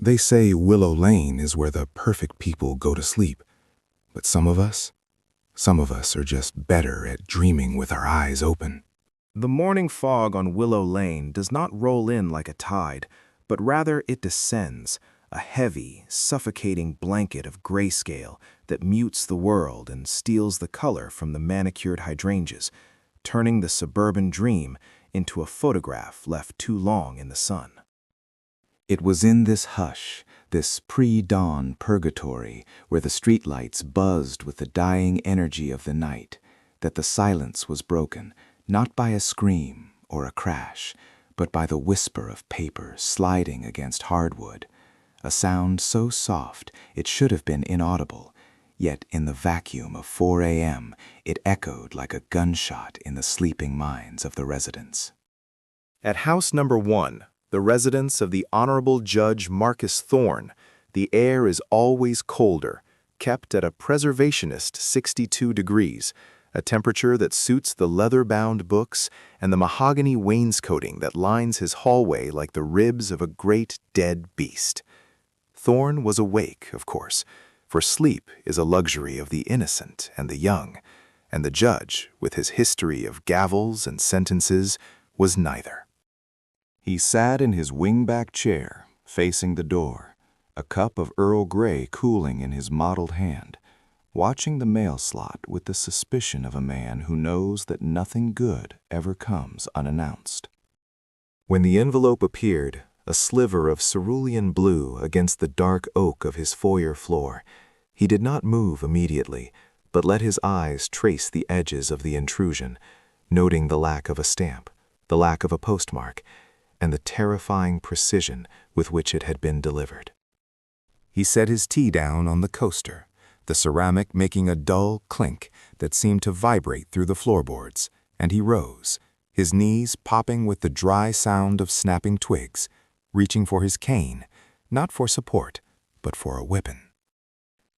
They say Willow Lane is where the perfect people go to sleep. But some of us are just better at dreaming with our eyes open. The morning fog on Willow Lane does not roll in like a tide, but rather it descends, a heavy, suffocating blanket of grayscale that mutes the world and steals the color from the manicured hydrangeas, turning the suburban dream into a photograph left too long in the sun. It was in this hush, this pre-dawn purgatory, where the streetlights buzzed with the dying energy of the night, that the silence was broken, not by a scream or a crash, but by the whisper of paper sliding against hardwood, a sound so soft it should have been inaudible, yet in the vacuum of 4 a.m. it echoed like a gunshot in the sleeping minds of the residents. At house number 1, the residence of the Honorable Judge Marcus Thorne, the air is always colder, kept at a preservationist 62 degrees, a temperature that suits the leather-bound books and the mahogany wainscoting that lines his hallway like the ribs of a great dead beast. Thorne was awake, of course, for sleep is a luxury of the innocent and the young, and the judge, with his history of gavels and sentences, was neither. He sat in his wingback chair, facing the door, a cup of Earl Grey cooling in his mottled hand, watching the mail slot with the suspicion of a man who knows that nothing good ever comes unannounced. When the envelope appeared, a sliver of cerulean blue against the dark oak of his foyer floor, he did not move immediately, but let his eyes trace the edges of the intrusion, noting the lack of a stamp, the lack of a postmark, and the terrifying precision with which it had been delivered. He set his tea down on the coaster, the ceramic making a dull clink that seemed to vibrate through the floorboards, and he rose, his knees popping with the dry sound of snapping twigs, reaching for his cane, not for support, but for a weapon.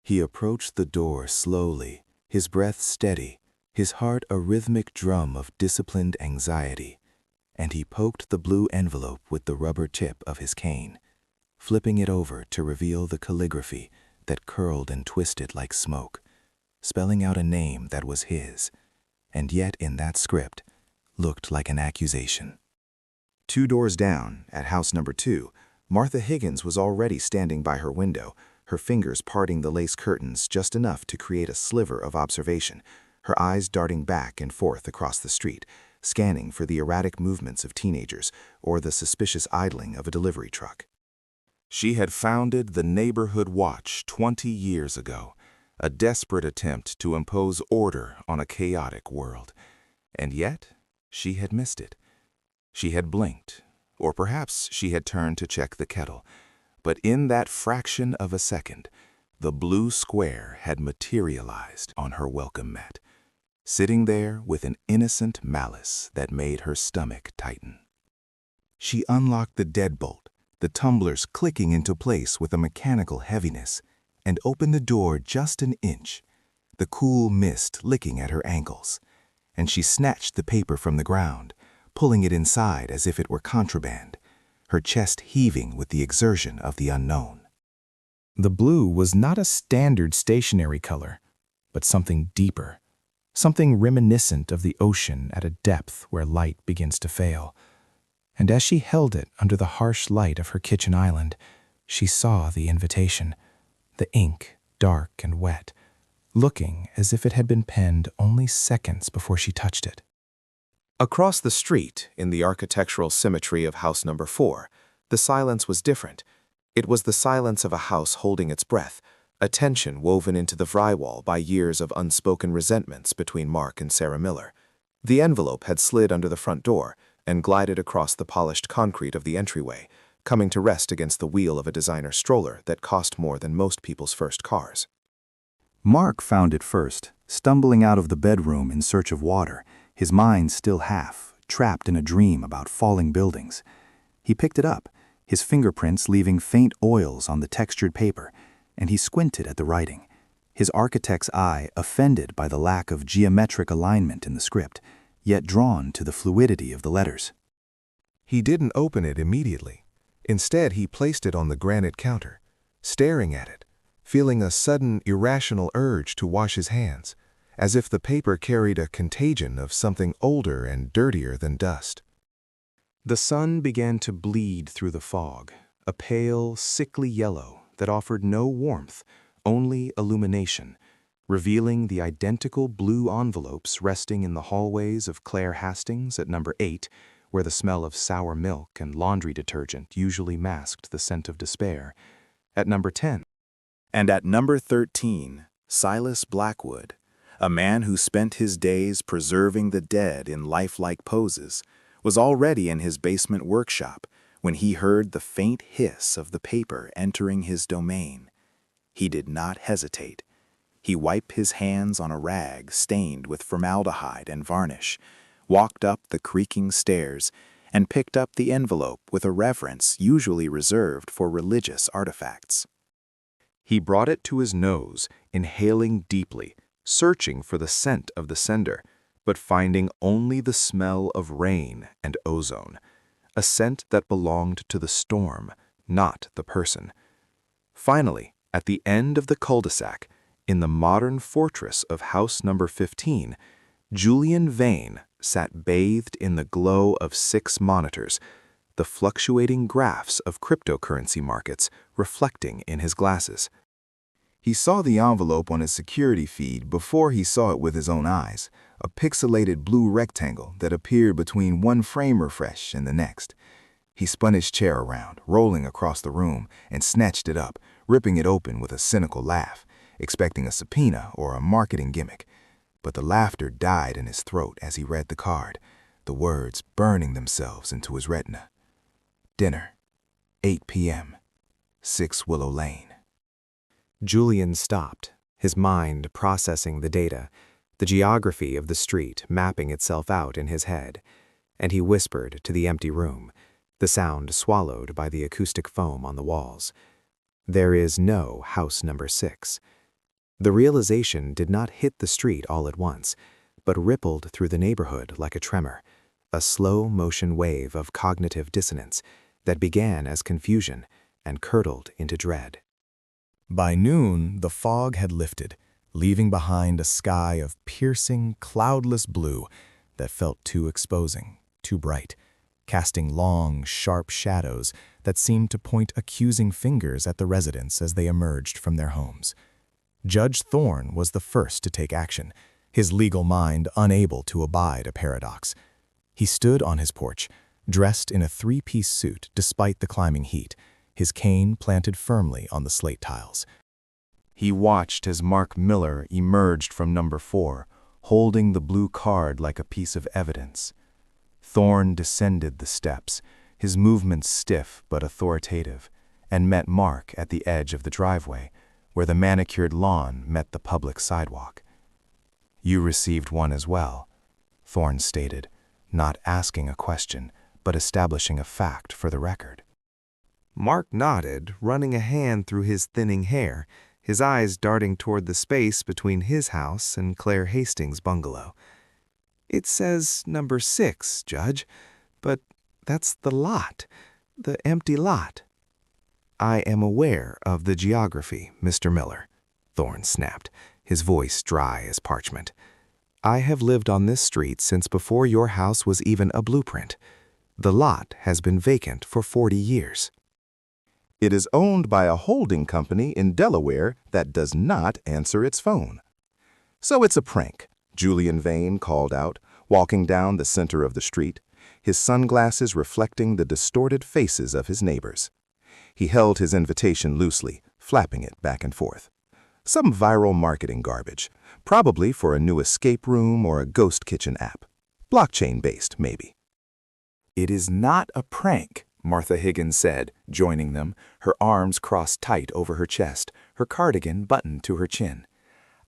He approached the door slowly, his breath steady, his heart a rhythmic drum of disciplined anxiety, and he poked the blue envelope with the rubber tip of his cane, flipping it over to reveal the calligraphy that curled and twisted like smoke, spelling out a name that was his, and yet in that script looked like an accusation. 2 doors down, at house number 2, Martha Higgins was already standing by her window, her fingers parting the lace curtains just enough to create a sliver of observation, her eyes darting back and forth across the street, scanning for the erratic movements of teenagers or the suspicious idling of a delivery truck. She had founded the Neighborhood Watch 20 years ago, a desperate attempt to impose order on a chaotic world. And yet, she had missed it. She had blinked, or perhaps she had turned to check the kettle. But in that fraction of a second, the blue square had materialized on her welcome mat, sitting there with an innocent malice that made her stomach tighten. She unlocked the deadbolt, the tumblers clicking into place with a mechanical heaviness, and opened the door just an inch, the cool mist licking at her ankles, and she snatched the paper from the ground, pulling it inside as if it were contraband, her chest heaving with the exertion of the unknown. The blue was not a standard stationary color, but something deeper, something reminiscent of the ocean at a depth where light begins to fail. And as she held it under the harsh light of her kitchen island, she saw the invitation, the ink dark and wet, looking as if it had been penned only seconds before she touched it. Across the street, in the architectural symmetry of house number 4, the silence was different. It was the silence of a house holding its breath, a tension woven into the drywall by years of unspoken resentments between Mark and Sarah Miller. The envelope had slid under the front door and glided across the polished concrete of the entryway, coming to rest against the wheel of a designer stroller that cost more than most people's first cars. Mark found it first, stumbling out of the bedroom in search of water, his mind still half, trapped in a dream about falling buildings. He picked it up, his fingerprints leaving faint oils on the textured paper, and he squinted at the writing, his architect's eye offended by the lack of geometric alignment in the script, yet drawn to the fluidity of the letters. He didn't open it immediately. Instead, he placed it on the granite counter, staring at it, feeling a sudden irrational urge to wash his hands, as if the paper carried a contagion of something older and dirtier than dust. The sun began to bleed through the fog, a pale, sickly yellow that offered no warmth, only illumination, revealing the identical blue envelopes resting in the hallways of Claire Hastings at number 8, where the smell of sour milk and laundry detergent usually masked the scent of despair, at number 10. And at number 13, Silas Blackwood, a man who spent his days preserving the dead in lifelike poses, was already in his basement workshop when he heard the faint hiss of the paper entering his domain. He did not hesitate. He wiped his hands on a rag stained with formaldehyde and varnish, walked up the creaking stairs, and picked up the envelope with a reverence usually reserved for religious artifacts. He brought it to his nose, inhaling deeply, searching for the scent of the sender, but finding only the smell of rain and ozone, a scent that belonged to the storm, not the person. Finally, at the end of the cul-de-sac, in the modern fortress of house number 15, Julian Vane sat bathed in the glow of 6 monitors, the fluctuating graphs of cryptocurrency markets reflecting in his glasses. He saw the envelope on his security feed before he saw it with his own eyes, a pixelated blue rectangle that appeared between one frame refresh and the next. He spun his chair around, rolling across the room, and snatched it up, ripping it open with a cynical laugh, expecting a subpoena or a marketing gimmick. But the laughter died in his throat as he read the card, the words burning themselves into his retina. Dinner, 8 p.m., 6 Willow Lane. Julian stopped, his mind processing the data, the geography of the street mapping itself out in his head, and he whispered to the empty room, the sound swallowed by the acoustic foam on the walls. There is no house number 6. The realization did not hit the street all at once, but rippled through the neighborhood like a tremor, a slow-motion wave of cognitive dissonance that began as confusion and curdled into dread. By noon, the fog had lifted, leaving behind a sky of piercing, cloudless blue that felt too exposing, too bright, casting long, sharp shadows that seemed to point accusing fingers at the residents as they emerged from their homes. Judge Thorne was the first to take action, his legal mind unable to abide a paradox. He stood on his porch, dressed in a 3-piece suit despite the climbing heat, his cane planted firmly on the slate tiles. He watched as Mark Miller emerged from number 4, holding the blue card like a piece of evidence. Thorne descended the steps, his movements stiff but authoritative, and met Mark at the edge of the driveway, where the manicured lawn met the public sidewalk. "You received one as well," Thorne stated, not asking a question, but establishing a fact for the record. Mark nodded, running a hand through his thinning hair, his eyes darting toward the space between his house and Claire Hastings' bungalow. "It says number 6, Judge, but that's the lot, the empty lot." "I am aware of the geography, Mr. Miller," Thorne snapped, his voice dry as parchment. "I have lived on this street since before your house was even a blueprint. The lot has been vacant for 40 years. It is owned by a holding company in Delaware that does not answer its phone. So it's a prank, Julian Vane called out, walking down the center of the street, his sunglasses reflecting the distorted faces of his neighbors. He held his invitation loosely, flapping it back and forth. Some viral marketing garbage, probably for a new escape room or a ghost kitchen app. Blockchain-based, maybe. "It is not a prank," Martha Higgins said, joining them, her arms crossed tight over her chest, her cardigan buttoned to her chin.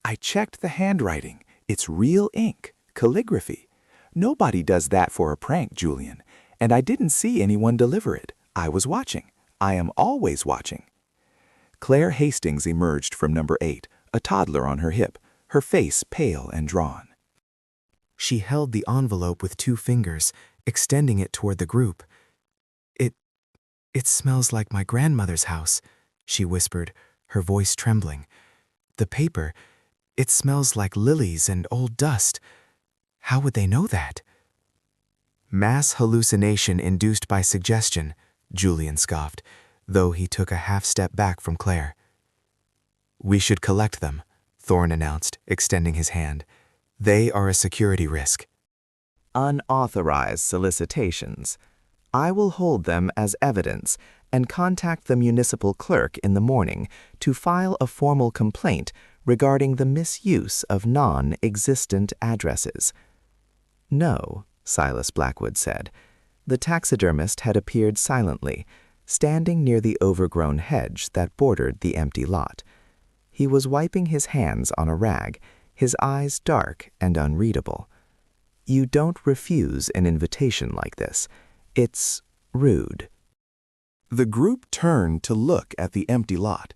"I checked the handwriting. It's real ink, calligraphy. Nobody does that for a prank, Julian, and I didn't see anyone deliver it. I was watching. I am always watching." Claire Hastings emerged from number 8, a toddler on her hip, her face pale and drawn. She held the envelope with 2 fingers, extending it toward the group. "It smells like my grandmother's house," she whispered, her voice trembling. "The paper, it smells like lilies and old dust. How would they know that?" "Mass hallucination induced by suggestion," Julian scoffed, though he took a half-step back from Claire. "We should collect them," Thorne announced, extending his hand. "They are a security risk." Unauthorized solicitations. I will hold them as evidence and contact the municipal clerk in the morning to file a formal complaint regarding the misuse of non-existent addresses. "No," Silas Blackwood said. The taxidermist had appeared silently, standing near the overgrown hedge that bordered the empty lot. He was wiping his hands on a rag, his eyes dark and unreadable. "You don't refuse an invitation like this. It's rude." The group turned to look at the empty lot.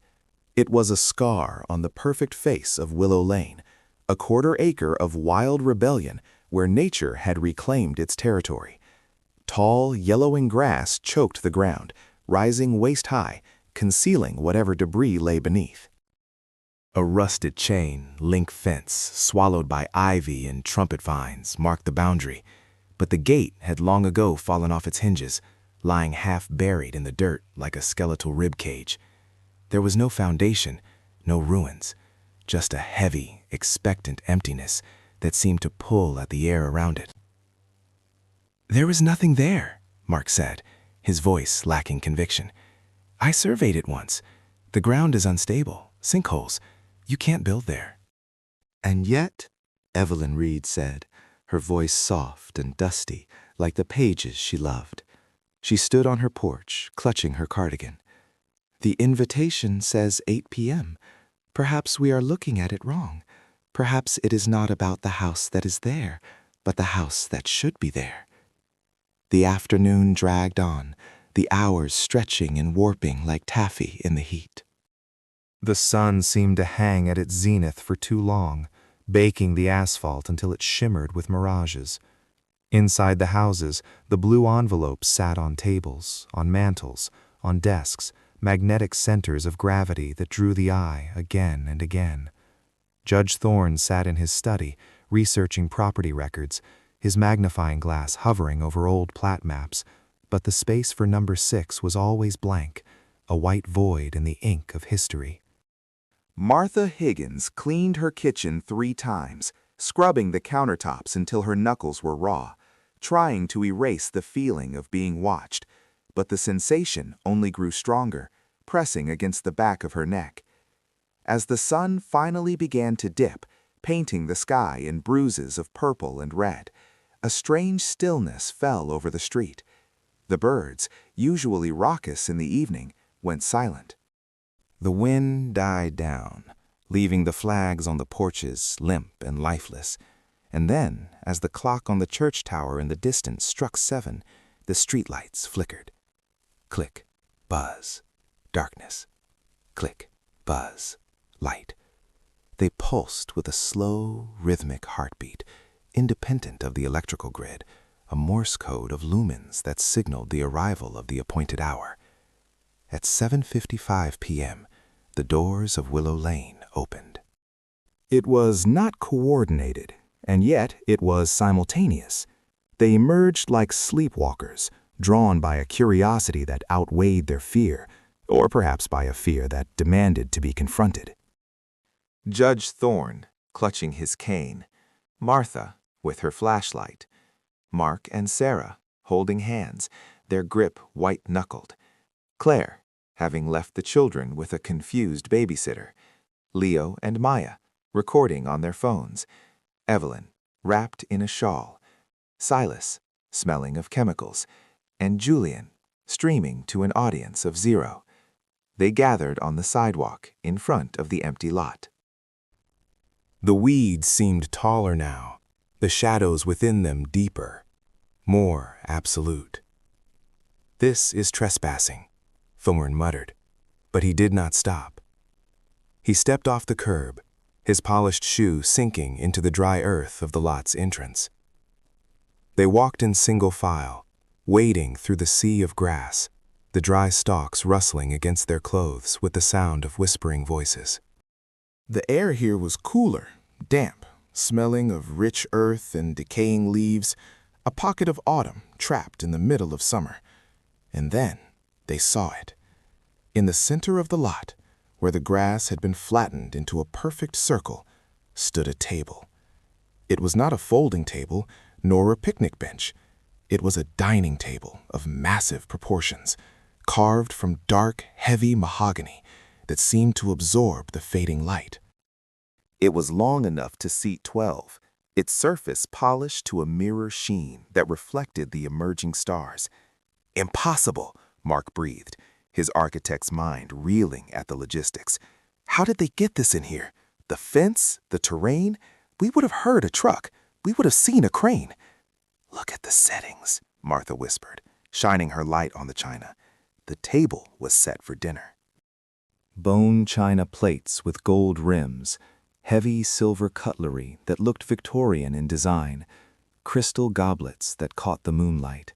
It was a scar on the perfect face of Willow Lane, a quarter-acre of wild rebellion where nature had reclaimed its territory. Tall, yellowing grass choked the ground, rising waist-high, concealing whatever debris lay beneath. A rusted chain link fence, swallowed by ivy and trumpet vines, marked the boundary, but the gate had long ago fallen off its hinges, lying half buried in the dirt like a skeletal rib cage. There was no foundation, no ruins, just a heavy, expectant emptiness that seemed to pull at the air around it. "There is nothing there," Mark said, his voice lacking conviction. "I surveyed it once. The ground is unstable, sinkholes. You can't build there." "And yet," Evelyn Reed said, her voice soft and dusty, like the pages she loved. She stood on her porch, clutching her cardigan. "The invitation says 8 p.m. Perhaps we are looking at it wrong. Perhaps it is not about the house that is there, but the house that should be there." The afternoon dragged on, the hours stretching and warping like taffy in the heat. The sun seemed to hang at its zenith for too long, baking the asphalt until it shimmered with mirages. Inside the houses, the blue envelopes sat on tables, on mantels, on desks, magnetic centers of gravity that drew the eye again and again. Judge Thorne sat in his study, researching property records, his magnifying glass hovering over old plat maps, but the space for number 6 was always blank, a white void in the ink of history. Martha Higgins cleaned her kitchen 3 times, scrubbing the countertops until her knuckles were raw, trying to erase the feeling of being watched, but the sensation only grew stronger, pressing against the back of her neck. As the sun finally began to dip, painting the sky in bruises of purple and red, a strange stillness fell over the street. The birds, usually raucous in the evening, went silent. The wind died down, leaving the flags on the porches limp and lifeless. And then, as the clock on the church tower in the distance struck 7, the streetlights flickered. Click, buzz, darkness. Click, buzz, light. They pulsed with a slow, rhythmic heartbeat, independent of the electrical grid, a Morse code of lumens that signaled the arrival of the appointed hour. At 7:55 p.m., the doors of Willow Lane opened. It was not coordinated, and yet it was simultaneous. They emerged like sleepwalkers, drawn by a curiosity that outweighed their fear, or perhaps by a fear that demanded to be confronted. Judge Thorne, clutching his cane, Martha, with her flashlight, Mark and Sarah, holding hands, their grip white-knuckled, Claire, having left the children with a confused babysitter, Leo and Maya, recording on their phones, Evelyn, wrapped in a shawl, Silas, smelling of chemicals, and Julian, streaming to an audience of 0. They gathered on the sidewalk in front of the empty lot. The weeds seemed taller now, the shadows within them deeper, more absolute. "This is trespassing," Thorne muttered, but he did not stop. He stepped off the curb, his polished shoe sinking into the dry earth of the lot's entrance. They walked in single file, wading through the sea of grass, the dry stalks rustling against their clothes with the sound of whispering voices. The air here was cooler, damp, smelling of rich earth and decaying leaves, a pocket of autumn trapped in the middle of summer. And then they saw it. In the center of the lot, where the grass had been flattened into a perfect circle, stood a table. It was not a folding table, nor a picnic bench. It was a dining table of massive proportions, carved from dark, heavy mahogany that seemed to absorb the fading light. It was long enough to seat 12, its surface polished to a mirror sheen that reflected the emerging stars. Impossible, Mark breathed, his architect's mind reeling at the logistics. How did they get this in here? The fence? The terrain? We would have heard a truck. We would have seen a crane. Look at the settings, Martha whispered, shining her light on the china. The table was set for dinner. Bone china plates with gold rims, heavy silver cutlery that looked Victorian in design, crystal goblets that caught the moonlight.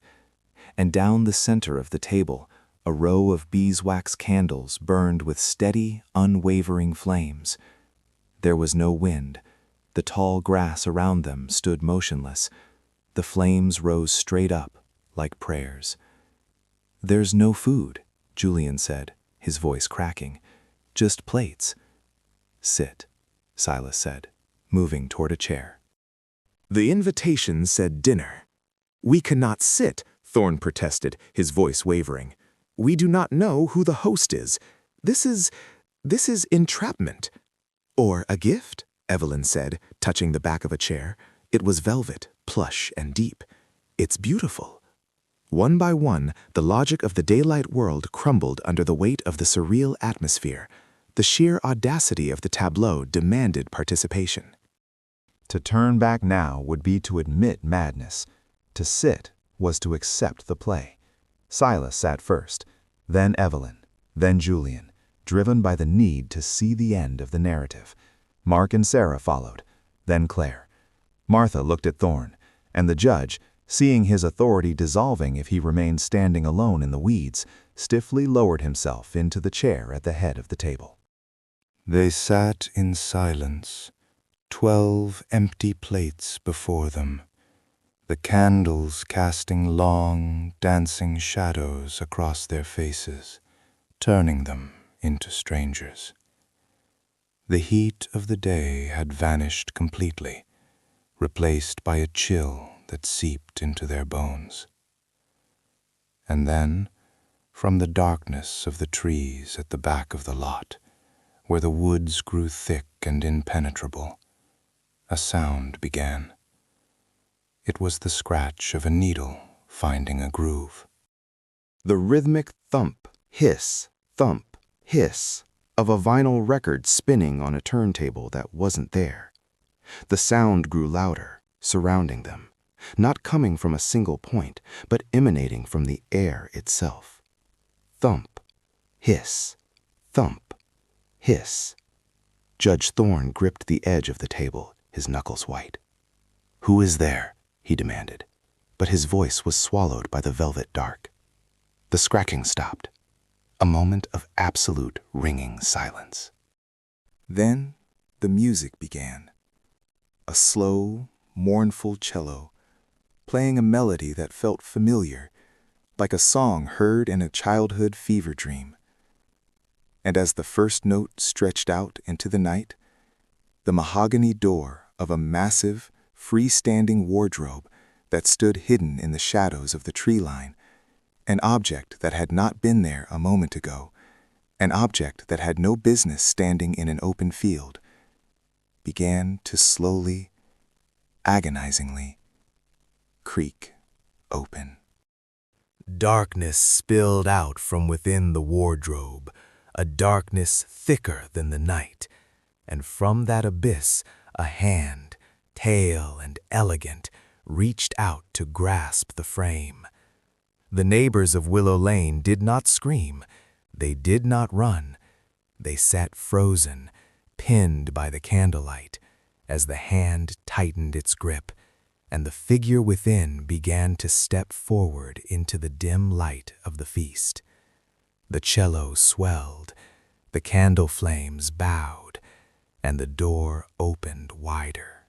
And down the center of the table, a row of beeswax candles burned with steady, unwavering flames. There was no wind. The tall grass around them stood motionless. The flames rose straight up, like prayers. "There's no food," Julian said, his voice cracking. "Just plates." "Sit," Silas said, moving toward a chair. The invitation said dinner. "We cannot sit," Thorne protested, his voice wavering. "We do not know who the host is. This is entrapment." "Or a gift," Evelyn said, touching the back of a chair. It was velvet, plush and deep. "It's beautiful." One by one, the logic of the daylight world crumbled under the weight of the surreal atmosphere. The sheer audacity of the tableau demanded participation. To turn back now would be to admit madness. To sit was to accept the play. Silas sat first, then Evelyn, then Julian, driven by the need to see the end of the narrative. Mark and Sarah followed, then Claire. Martha looked at Thorne, and the judge, seeing his authority dissolving if he remained standing alone in the weeds, stiffly lowered himself into the chair at the head of the table. They sat in silence, 12 empty plates before them, the candles casting long, dancing shadows across their faces, turning them into strangers. The heat of the day had vanished completely, replaced by a chill that seeped into their bones. And then, from the darkness of the trees at the back of the lot, where the woods grew thick and impenetrable, a sound began. It was the scratch of a needle finding a groove. The rhythmic thump, hiss, of a vinyl record spinning on a turntable that wasn't there. The sound grew louder, surrounding them, not coming from a single point, but emanating from the air itself. Thump, hiss, thump, hiss. Judge Thorne gripped the edge of the table, his knuckles white. "Who is there?" he demanded, but his voice was swallowed by the velvet dark. The scratching stopped. A moment of absolute ringing silence. Then the music began. A slow, mournful cello, playing a melody that felt familiar, like a song heard in a childhood fever dream. And as the first note stretched out into the night, the mahogany door of a massive, freestanding wardrobe that stood hidden in the shadows of the tree line, an object that had not been there a moment ago, an object that had no business standing in an open field, began to slowly, agonizingly, creak open. Darkness spilled out from within the wardrobe, a darkness thicker than the night, and from that abyss a hand, pale and elegant, reached out to grasp the frame. The neighbors of Willow Lane did not scream. They did not run. They sat frozen, pinned by the candlelight, as the hand tightened its grip, and the figure within began to step forward into the dim light of the feast. The cello swelled, the candle flames bowed, and the door opened wider.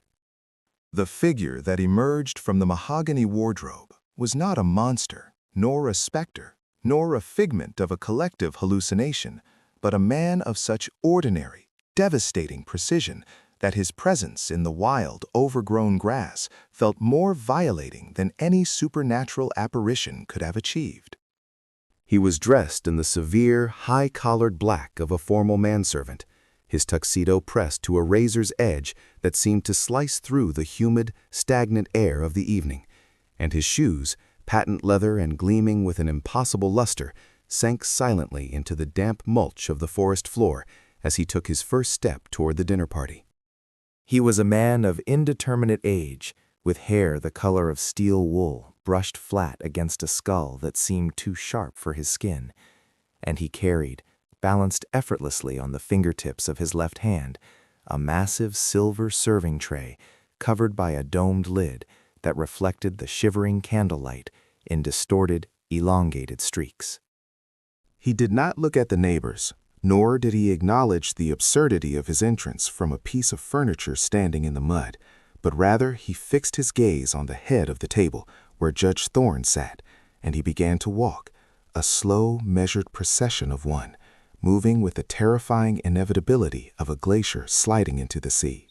The figure that emerged from the mahogany wardrobe was not a monster, nor a specter, nor a figment of a collective hallucination, but a man of such ordinary, devastating precision that his presence in the wild, overgrown grass felt more violating than any supernatural apparition could have achieved. He was dressed in the severe, high-collared black of a formal manservant, his tuxedo pressed to a razor's edge that seemed to slice through the humid, stagnant air of the evening, and his shoes, patent leather and gleaming with an impossible luster, sank silently into the damp mulch of the forest floor as he took his first step toward the dinner party. He was a man of indeterminate age, with hair the color of steel wool brushed flat against a skull that seemed too sharp for his skin, and he carried, balanced effortlessly on the fingertips of his left hand, a massive silver serving tray covered by a domed lid that reflected the shivering candlelight in distorted, elongated streaks. He did not look at the neighbors, nor did he acknowledge the absurdity of his entrance from a piece of furniture standing in the mud, but rather he fixed his gaze on the head of the table where Judge Thorne sat, and he began to walk, a slow, measured procession of one, moving with the terrifying inevitability of a glacier sliding into the sea.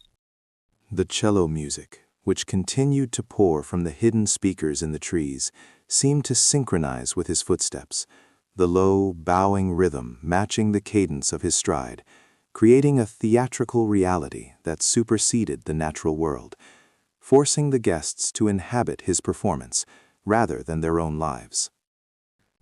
The cello music, which continued to pour from the hidden speakers in the trees, seemed to synchronize with his footsteps, the low, bowing rhythm matching the cadence of his stride, creating a theatrical reality that superseded the natural world, forcing the guests to inhabit his performance rather than their own lives.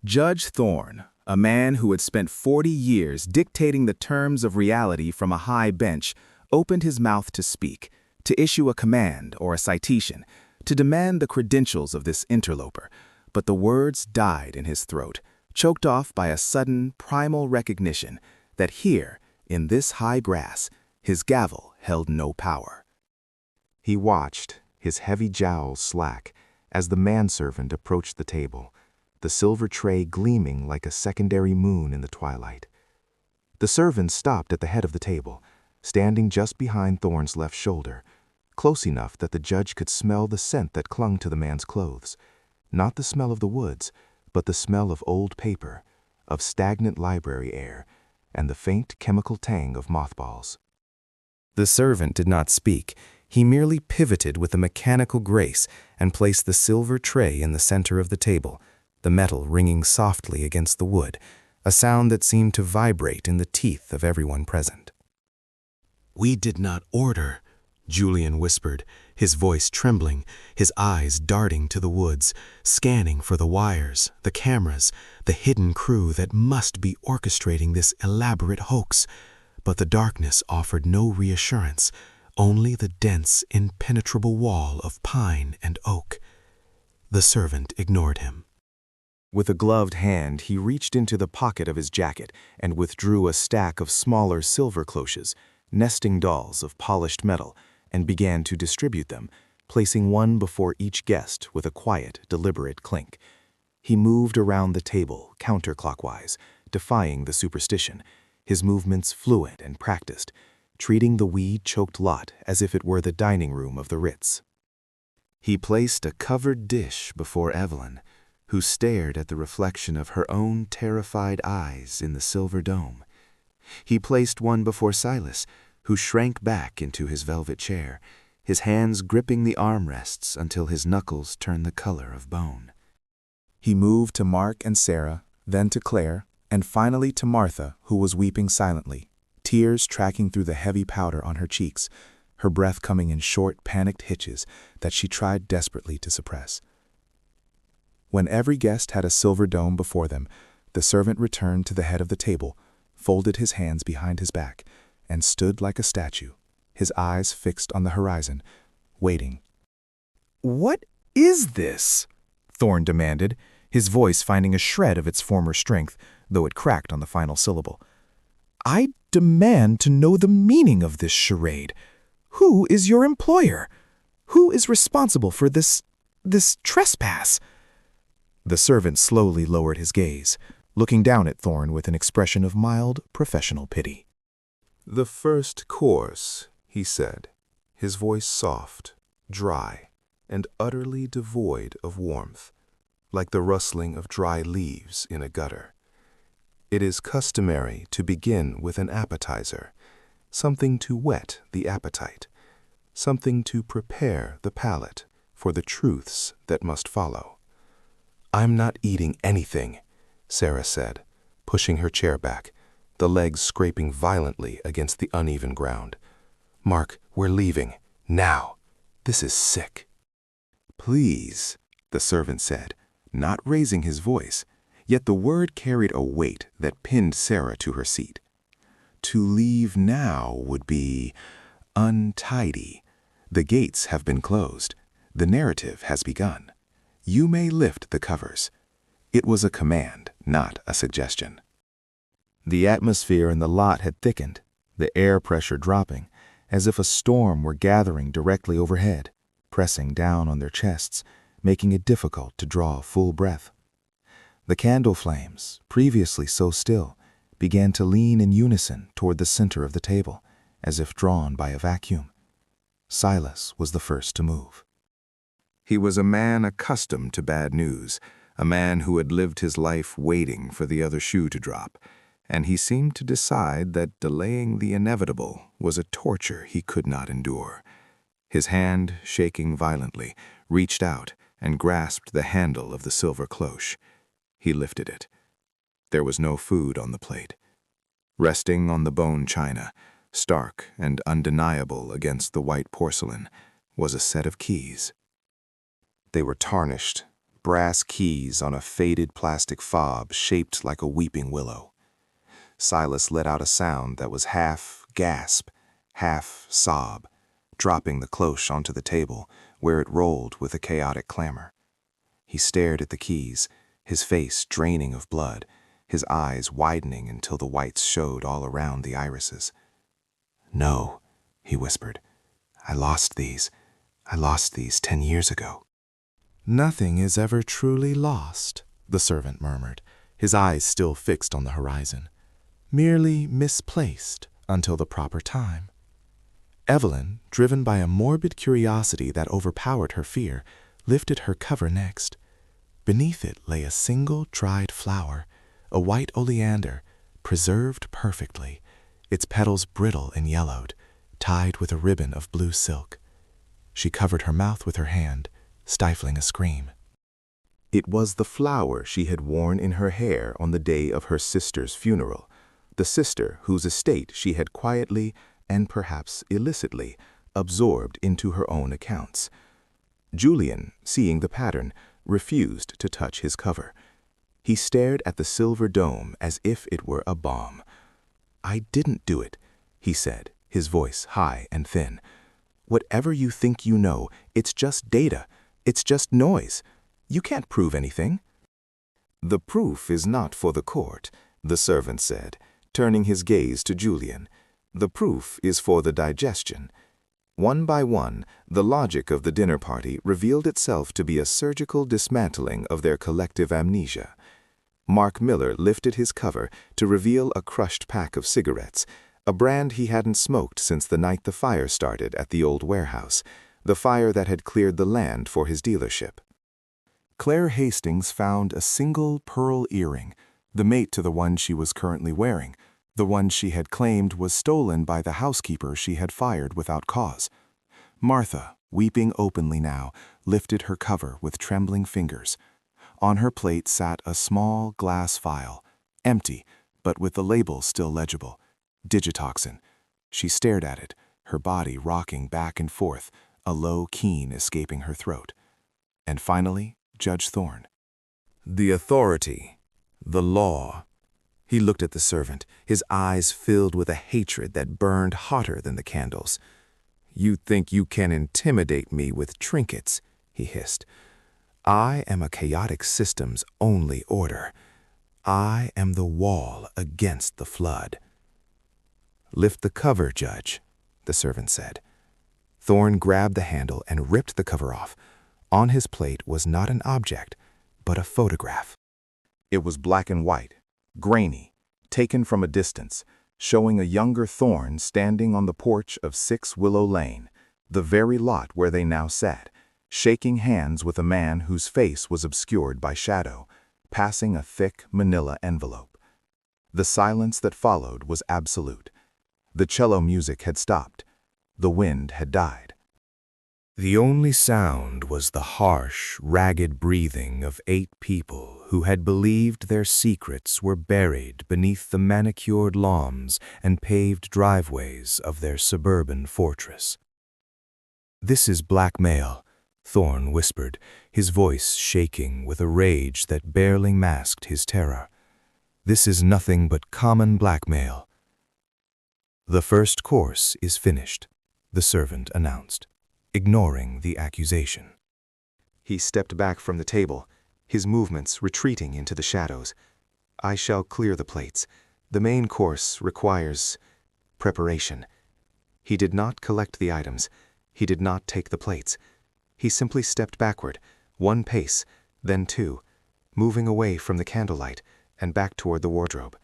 Judge Thorne, a man who had spent 40 years dictating the terms of reality from a high bench, opened his mouth to speak, to issue a command or a citation, to demand the credentials of this interloper, but the words died in his throat, choked off by a sudden, primal recognition that here, in this high grass, his gavel held no power. He watched, his heavy jowls slack, as the manservant approached the table, the silver tray gleaming like a secondary moon in the twilight. The servant stopped at the head of the table, standing just behind Thorne's left shoulder, close enough that the judge could smell the scent that clung to the man's clothes, not the smell of the woods, but the smell of old paper, of stagnant library air, and the faint chemical tang of mothballs. The servant did not speak. He merely pivoted with a mechanical grace and placed the silver tray in the center of the table, the metal ringing softly against the wood, a sound that seemed to vibrate in the teeth of everyone present. "We did not order," Julian whispered, his voice trembling, his eyes darting to the woods, scanning for the wires, the cameras, the hidden crew that must be orchestrating this elaborate hoax. But the darkness offered no reassurance, only the dense, impenetrable wall of pine and oak. The servant ignored him. With a gloved hand, he reached into the pocket of his jacket and withdrew a stack of smaller silver cloches, nesting dolls of polished metal, and began to distribute them, placing one before each guest with a quiet, deliberate clink. He moved around the table counterclockwise, defying the superstition, his movements fluid and practiced, treating the weed-choked lot as if it were the dining room of the Ritz. He placed a covered dish before Evelyn, who stared at the reflection of her own terrified eyes in the silver dome. He placed one before Silas, who shrank back into his velvet chair, his hands gripping the armrests until his knuckles turned the color of bone. He moved to Mark and Sarah, then to Claire, and finally to Martha, who was weeping silently, tears tracking through the heavy powder on her cheeks, her breath coming in short, panicked hitches that she tried desperately to suppress. When every guest had a silver dome before them, the servant returned to the head of the table, folded his hands behind his back, and stood like a statue, his eyes fixed on the horizon, waiting. "What is this?" Thorne demanded, his voice finding a shred of its former strength, though it cracked on the final syllable. "I demand to know the meaning of this charade. Who is your employer? Who is responsible for this trespass?" The servant slowly lowered his gaze, looking down at Thorne with an expression of mild, professional pity. "The first course," he said, his voice soft, dry, and utterly devoid of warmth, like the rustling of dry leaves in a gutter. "It is customary to begin with an appetizer, something to whet the appetite, something to prepare the palate for the truths that must follow." "I'm not eating anything," Sarah said, pushing her chair back, the legs scraping violently against the uneven ground. "Mark, we're leaving. Now. This is sick." "Please," the servant said, not raising his voice, yet the word carried a weight that pinned Sarah to her seat. "To leave now would be untidy. The gates have been closed. The narrative has begun. You may lift the covers." It was a command, not a suggestion. The atmosphere in the lot had thickened, the air pressure dropping, as if a storm were gathering directly overhead, pressing down on their chests, making it difficult to draw a full breath. The candle flames, previously so still, began to lean in unison toward the center of the table, as if drawn by a vacuum. Silas was the first to move. He was a man accustomed to bad news, a man who had lived his life waiting for the other shoe to drop, and he seemed to decide that delaying the inevitable was a torture he could not endure. His hand, shaking violently, reached out and grasped the handle of the silver cloche. He lifted it. There was no food on the plate. Resting on the bone china, stark and undeniable against the white porcelain, was a set of keys. They were tarnished, brass keys on a faded plastic fob shaped like a weeping willow. Silas let out a sound that was half gasp, half sob, dropping the cloche onto the table, where it rolled with a chaotic clamor. He stared at the keys, his face draining of blood, his eyes widening until the whites showed all around the irises. "No," he whispered. I lost these 10 years ago." "Nothing is ever truly lost," the servant murmured, his eyes still fixed on the horizon. "Merely misplaced until the proper time." Evelyn, driven by a morbid curiosity that overpowered her fear, lifted her cover next. Beneath it lay a single dried flower, a white oleander, preserved perfectly, its petals brittle and yellowed, tied with a ribbon of blue silk. She covered her mouth with her hand, stifling a scream. It was the flower she had worn in her hair on the day of her sister's funeral, the sister whose estate she had quietly, and perhaps illicitly, absorbed into her own accounts. Julian, seeing the pattern, refused to touch his cover. He stared at the silver dome as if it were a bomb. "I didn't do it," he said, his voice high and thin. "Whatever you think you know, it's just data. It's just noise. You can't prove anything." "The proof is not for the court," the servant said, turning his gaze to Julian. "The proof is for the digestion." One by one, the logic of the dinner party revealed itself to be a surgical dismantling of their collective amnesia. Mark Miller lifted his cover to reveal a crushed pack of cigarettes, a brand he hadn't smoked since the night the fire started at the old warehouse, the fire that had cleared the land for his dealership. Claire Hastings found a single pearl earring, the mate to the one she was currently wearing, the one she had claimed was stolen by the housekeeper she had fired without cause. Martha, weeping openly now, lifted her cover with trembling fingers. On her plate sat a small glass vial, empty, but with the label still legible. Digitoxin. She stared at it, her body rocking back and forth, a low keen escaping her throat. And finally, Judge Thorne. "The authority, the law." He looked at the servant, his eyes filled with a hatred that burned hotter than the candles. "You think you can intimidate me with trinkets," he hissed. "I am a chaotic system's only order. I am the wall against the flood." "Lift the cover, Judge," the servant said. Thorne grabbed the handle and ripped the cover off. On his plate was not an object, but a photograph. It was black and white, grainy, taken from a distance, showing a younger Thorn standing on the porch of 6 Willow Lane, the very lot where they now sat, shaking hands with a man whose face was obscured by shadow, passing a thick manila envelope. The silence that followed was absolute. The cello music had stopped. The wind had died. The only sound was the harsh, ragged breathing of 8 people who had believed their secrets were buried beneath the manicured lawns and paved driveways of their suburban fortress. "This is blackmail," Thorn whispered, his voice shaking with a rage that barely masked his terror. "This is nothing but common blackmail." "The first course is finished," the servant announced, ignoring the accusation. He stepped back from the table, his movements retreating into the shadows. "I shall clear the plates. The main course requires preparation." He did not collect the items. He did not take the plates. He simply stepped backward, 1 pace, then 2, moving away from the candlelight and back toward the wardrobe.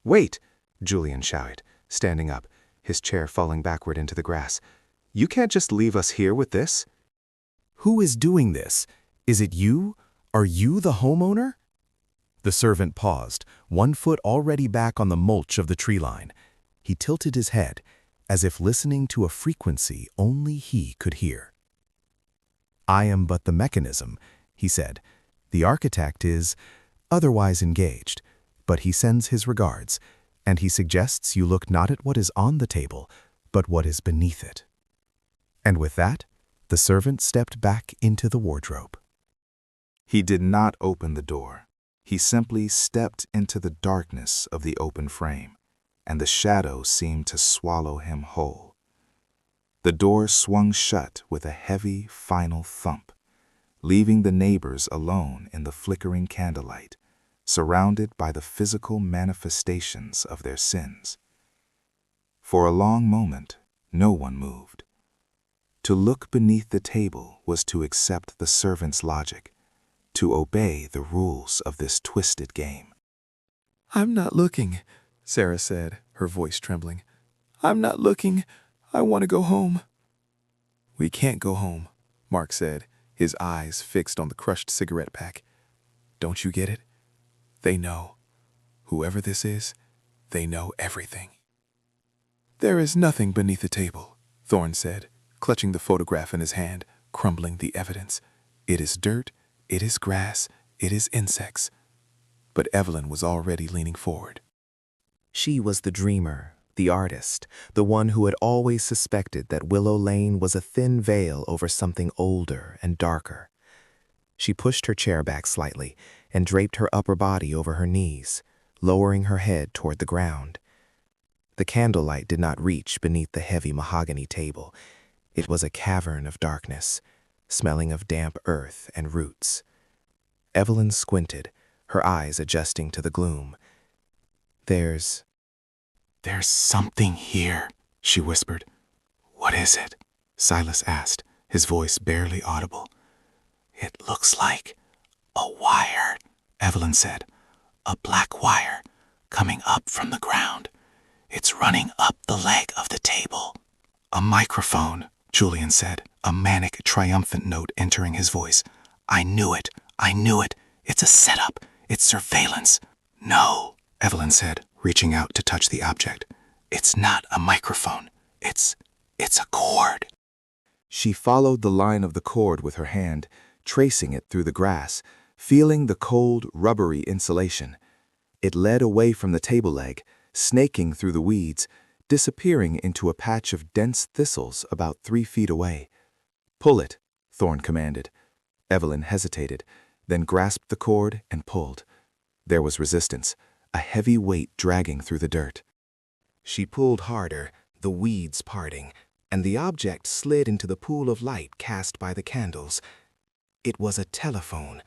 "Wait!" Julian shouted, standing up, his chair falling backward into the grass. "You can't just leave us here with this." "Who is doing this? Is it you? Are you the homeowner?" The servant paused, 1 foot already back on the mulch of the tree line. He tilted his head, as if listening to a frequency only he could hear. "I am but the mechanism," he said. "The architect is otherwise engaged, but he sends his regards, and he suggests you look not at what is on the table, but what is beneath it." And with that, the servant stepped back into the wardrobe. He did not open the door. He simply stepped into the darkness of the open frame, and the shadow seemed to swallow him whole. The door swung shut with a heavy, final thump, leaving the neighbors alone in the flickering candlelight, surrounded by the physical manifestations of their sins. For a long moment, no one moved. To look beneath the table was to accept the servant's logic, to obey the rules of this twisted game. "I'm not looking," Sarah said, her voice trembling. "I'm not looking. I want to go home." "We can't go home," Mark said, his eyes fixed on the crushed cigarette pack. "Don't you get it? They know. Whoever this is, they know everything." "There is nothing beneath the table," Thorn said, clutching the photograph in his hand, crumbling the evidence. "It is dirt, it is grass, it is insects." But Evelyn was already leaning forward. She was the dreamer, the artist, the one who had always suspected that Willow Lane was a thin veil over something older and darker. She pushed her chair back slightly and draped her upper body over her knees, lowering her head toward the ground. The candlelight did not reach beneath the heavy mahogany table. It was a cavern of darkness, smelling of damp earth and roots. Evelyn squinted, her eyes adjusting to the gloom. There's something here," she whispered. "What is it?" Silas asked, his voice barely audible. "It looks like a wire," Evelyn said. "A black wire coming up from the ground. It's running up the leg of the table." "A microphone," Julian said, a manic, triumphant note entering his voice. I knew it. It's a setup. It's surveillance." "No," Evelyn said, reaching out to touch the object. "It's not a microphone. It's a cord." She followed the line of the cord with her hand, tracing it through the grass, feeling the cold, rubbery insulation. It led away from the table leg, snaking through the weeds, disappearing into a patch of dense thistles about 3 feet away. "Pull it," Thorn commanded. Evelyn hesitated, then grasped the cord and pulled. There was resistance, a heavy weight dragging through the dirt. She pulled harder, the weeds parting, and the object slid into the pool of light cast by the candles. It was a telephone.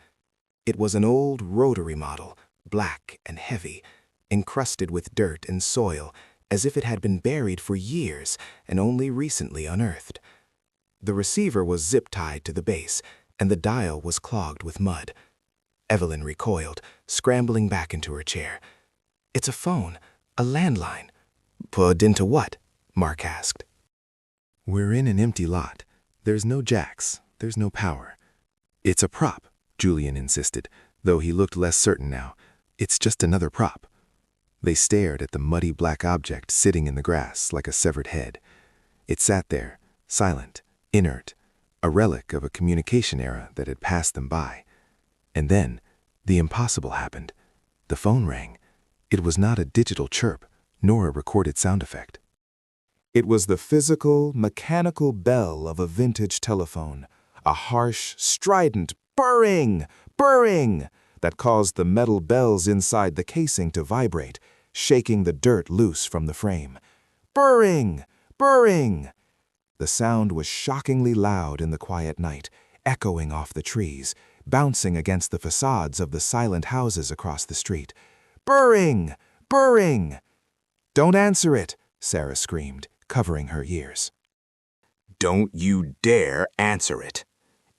It was an old rotary model, black and heavy, encrusted with dirt and soil, as if it had been buried for years and only recently unearthed. The receiver was zip-tied to the base, and the dial was clogged with mud. Evelyn recoiled, scrambling back into her chair. It's a phone, a landline. Plugged into what? Mark asked. We're in an empty lot. There's no jacks. There's no power. It's a prop, Julian insisted, though he looked less certain now. It's just another prop. They stared at the muddy black object sitting in the grass like a severed head. It sat there, silent, inert, a relic of a communication era that had passed them by. And then, the impossible happened. The phone rang. It was not a digital chirp, nor a recorded sound effect. It was the physical, mechanical bell of a vintage telephone, a harsh, strident burring, burring, that caused the metal bells inside the casing to vibrate, shaking the dirt loose from the frame. Burring, burring. The sound was shockingly loud in the quiet night, echoing off the trees, bouncing against the facades of the silent houses across the street. Burring, burring. Don't answer it, Sarah screamed, covering her ears. Don't you dare answer it.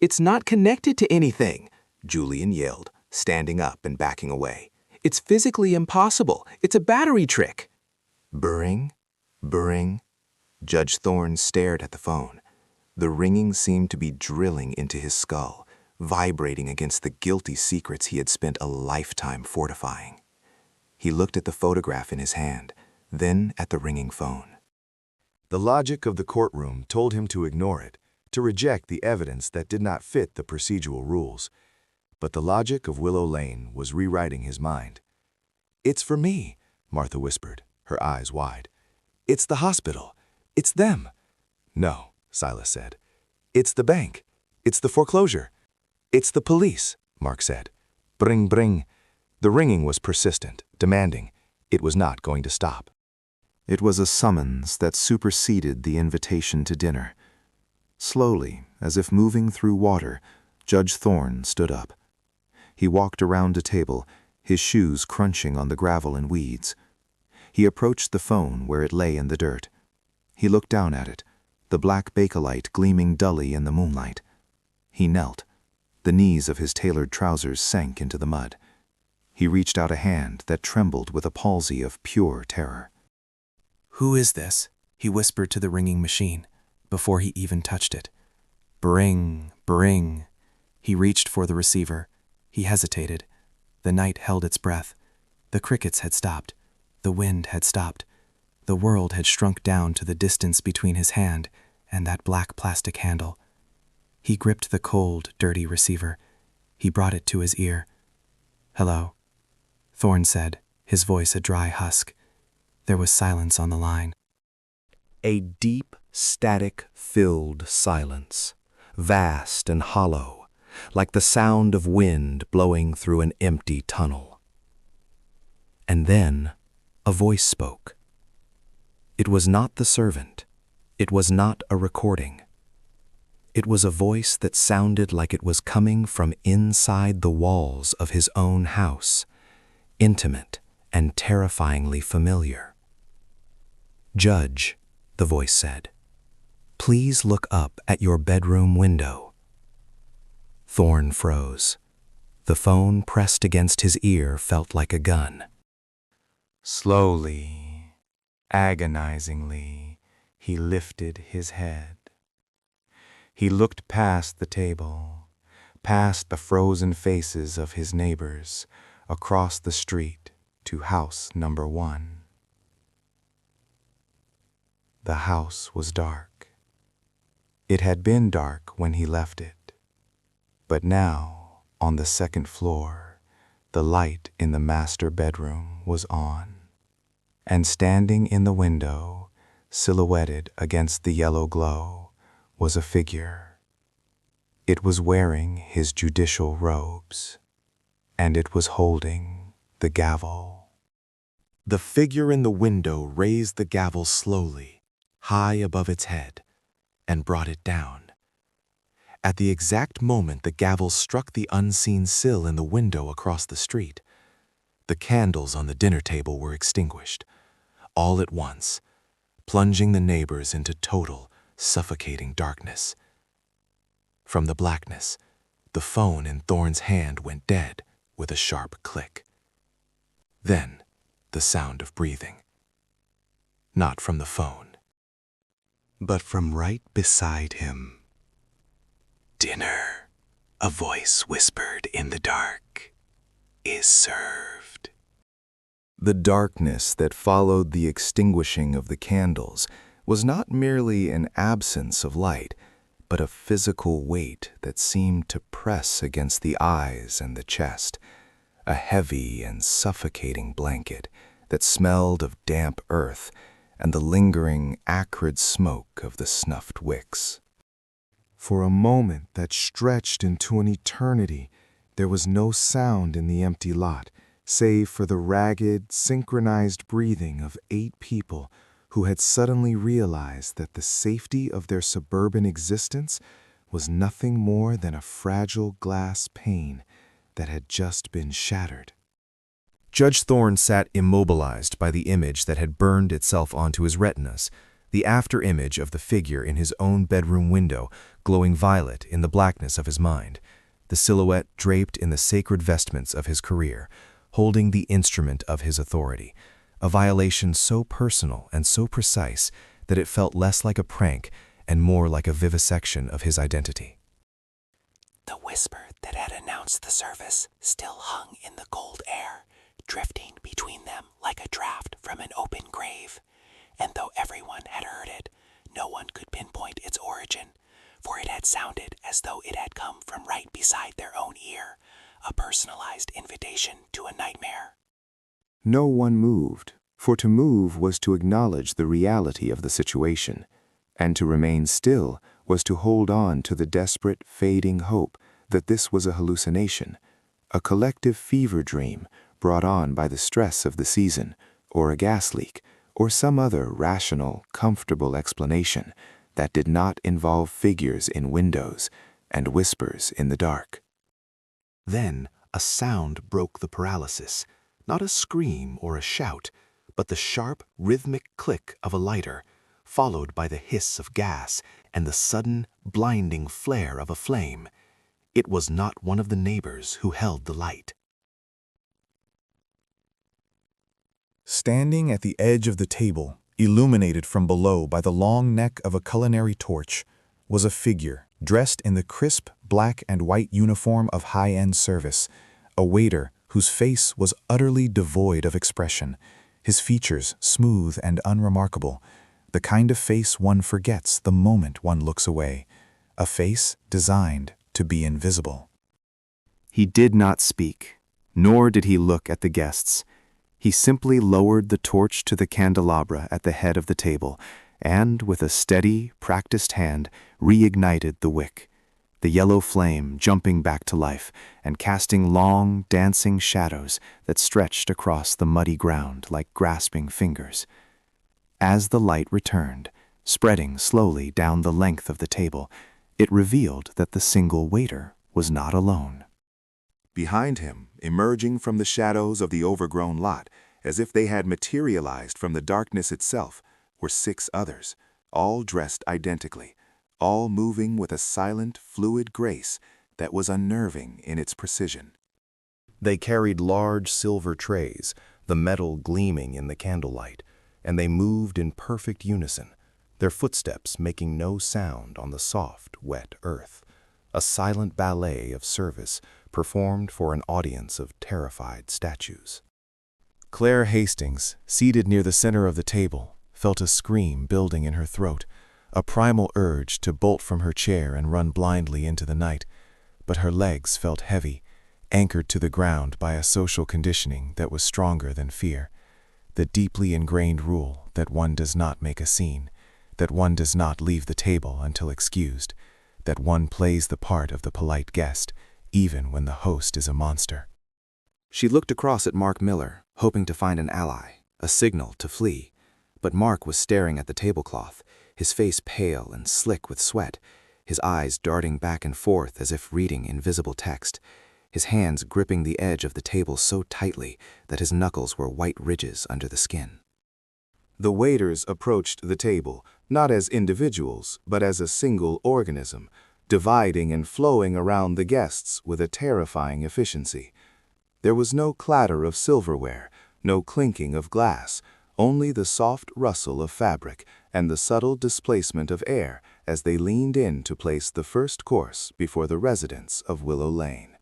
It's not connected to anything, Julian yelled, standing up and backing away. It's physically impossible. It's a battery trick. Burring, burring. Judge Thorne stared at the phone. The ringing seemed to be drilling into his skull, vibrating against the guilty secrets he had spent a lifetime fortifying. He looked at the photograph in his hand, then at the ringing phone. The logic of the courtroom told him to ignore it, to reject the evidence that did not fit the procedural rules. But the logic of Willow Lane was rewriting his mind. "It's for me," Martha whispered, her eyes wide. "It's the hospital. It's them." "No," Silas said. "It's the bank. It's the foreclosure. It's the police," Mark said. "Bring, bring." The ringing was persistent, demanding. It was not going to stop. It was a summons that superseded the invitation to dinner. Slowly, as if moving through water, Judge Thorne stood up. He walked around a table, his shoes crunching on the gravel and weeds. He approached the phone where it lay in the dirt. He looked down at it, the black bakelite gleaming dully in the moonlight. He knelt. The knees of his tailored trousers sank into the mud. He reached out a hand that trembled with a palsy of pure terror. Who is this? He whispered to the ringing machine, before he even touched it. Bring, bring. He reached for the receiver. He hesitated. The night held its breath. The crickets had stopped. The wind had stopped. The world had shrunk down to the distance between his hand and that black plastic handle. He gripped the cold, dirty receiver. He brought it to his ear. "Hello," Thorne said, his voice a dry husk. There was silence on the line. A deep, static-filled silence, vast and hollow, like the sound of wind blowing through an empty tunnel. And then a voice spoke. It was not the servant. It was not a recording. It was a voice that sounded like it was coming from inside the walls of his own house, intimate and terrifyingly familiar. "Judge," the voice said, "please look up at your bedroom window." Thorne froze. The phone pressed against his ear felt like a gun. Slowly, agonizingly, he lifted his head. He looked past the table, past the frozen faces of his neighbors, across the street to house number 1. The house was dark. It had been dark when he left it, but now, on the second floor, the light in the master bedroom was on, and standing in the window, silhouetted against the yellow glow, was a figure. It was wearing his judicial robes, and it was holding the gavel. The figure in the window raised the gavel slowly, high above its head, and brought it down. At the exact moment the gavel struck the unseen sill in the window across the street, the candles on the dinner table were extinguished, all at once, plunging the neighbors into total, suffocating darkness. From the blackness, the phone in Thorne's hand went dead with a sharp click. Then, the sound of breathing. Not from the phone, but from right beside him. "Dinner," a voice whispered in the dark, "is served." The darkness that followed the extinguishing of the candles was not merely an absence of light, but a physical weight that seemed to press against the eyes and the chest, a heavy and suffocating blanket that smelled of damp earth and the lingering, acrid smoke of the snuffed wicks. For a moment that stretched into an eternity, there was no sound in the empty lot, save for the ragged, synchronized breathing of 8 people who had suddenly realized that the safety of their suburban existence was nothing more than a fragile glass pane that had just been shattered. Judge Thorne sat immobilized by the image that had burned itself onto his retinas, the after-image of the figure in his own bedroom window glowing violet in the blackness of his mind, the silhouette draped in the sacred vestments of his career, holding the instrument of his authority, a violation so personal and so precise that it felt less like a prank and more like a vivisection of his identity. The whisper that had announced the service still hung in the cold air, drifting between them like a draft from an open grave. And though everyone had heard it, no one could pinpoint its origin, for it had sounded as though it had come from right beside their own ear, a personalized invitation to a nightmare. No one moved, for to move was to acknowledge the reality of the situation, and to remain still was to hold on to the desperate, fading hope that this was a hallucination, a collective fever dream brought on by the stress of the season, or a gas leak, or some other rational, comfortable explanation that did not involve figures in windows and whispers in the dark. Then a sound broke the paralysis, not a scream or a shout, but the sharp, rhythmic click of a lighter, followed by the hiss of gas and the sudden, blinding flare of a flame. It was not one of the neighbors who held the light. Standing at the edge of the table, illuminated from below by the long neck of a culinary torch, was a figure dressed in the crisp black and white uniform of high-end service, a waiter whose face was utterly devoid of expression, his features smooth and unremarkable, the kind of face one forgets the moment one looks away, a face designed to be invisible. He did not speak, nor did he look at the guests. He simply lowered the torch to the candelabra at the head of the table and, with a steady, practiced hand, reignited the wick, the yellow flame jumping back to life and casting long, dancing shadows that stretched across the muddy ground like grasping fingers. As the light returned, spreading slowly down the length of the table, it revealed that the single waiter was not alone. Behind him, emerging from the shadows of the overgrown lot, as if they had materialized from the darkness itself, were 6 others, all dressed identically, all moving with a silent, fluid grace that was unnerving in its precision. They carried large silver trays, the metal gleaming in the candlelight, and they moved in perfect unison, their footsteps making no sound on the soft, wet earth, a silent ballet of service performed for an audience of terrified statues. Claire Hastings, seated near the center of the table, felt a scream building in her throat, a primal urge to bolt from her chair and run blindly into the night, but her legs felt heavy, anchored to the ground by a social conditioning that was stronger than fear, the deeply ingrained rule that one does not make a scene, that one does not leave the table until excused, that one plays the part of the polite guest, even when the host is a monster. She looked across at Mark Miller, hoping to find an ally, a signal to flee, but Mark was staring at the tablecloth, his face pale and slick with sweat, his eyes darting back and forth as if reading invisible text, his hands gripping the edge of the table so tightly that his knuckles were white ridges under the skin. The waiters approached the table, not as individuals, but as a single organism, dividing and flowing around the guests with a terrifying efficiency. There was no clatter of silverware, No clinking of glass, only the soft rustle of fabric and the subtle displacement of air as they leaned in to place the first course before the residents of Willow Lane.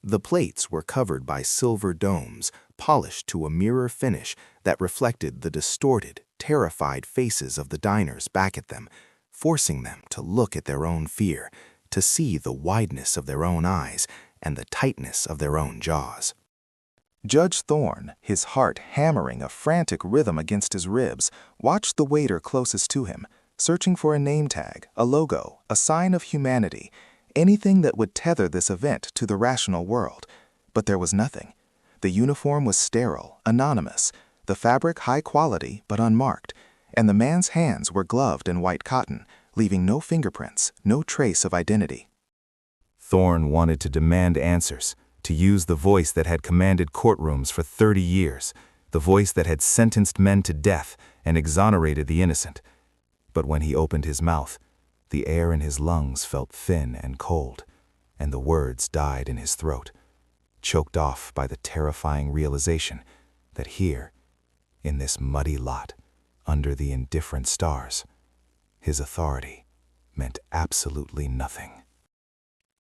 The plates were covered by silver domes, polished to a mirror finish that reflected the distorted, terrified faces of the diners back at them, forcing them to look at their own fear, to see the wideness of their own eyes and the tightness of their own jaws. Judge Thorne, his heart hammering a frantic rhythm against his ribs, watched the waiter closest to him, searching for a name tag, a logo, a sign of humanity, anything that would tether this event to the rational world. But there was nothing. The uniform was sterile, anonymous, the fabric high quality but unmarked, and the man's hands were gloved in white cotton, leaving no fingerprints, no trace of identity. Thorne wanted to demand answers, to use the voice that had commanded courtrooms for 30 years, the voice that had sentenced men to death and exonerated the innocent. But when he opened his mouth, the air in his lungs felt thin and cold, and the words died in his throat, choked off by the terrifying realization that here, in this muddy lot, under the indifferent stars, his authority meant absolutely nothing.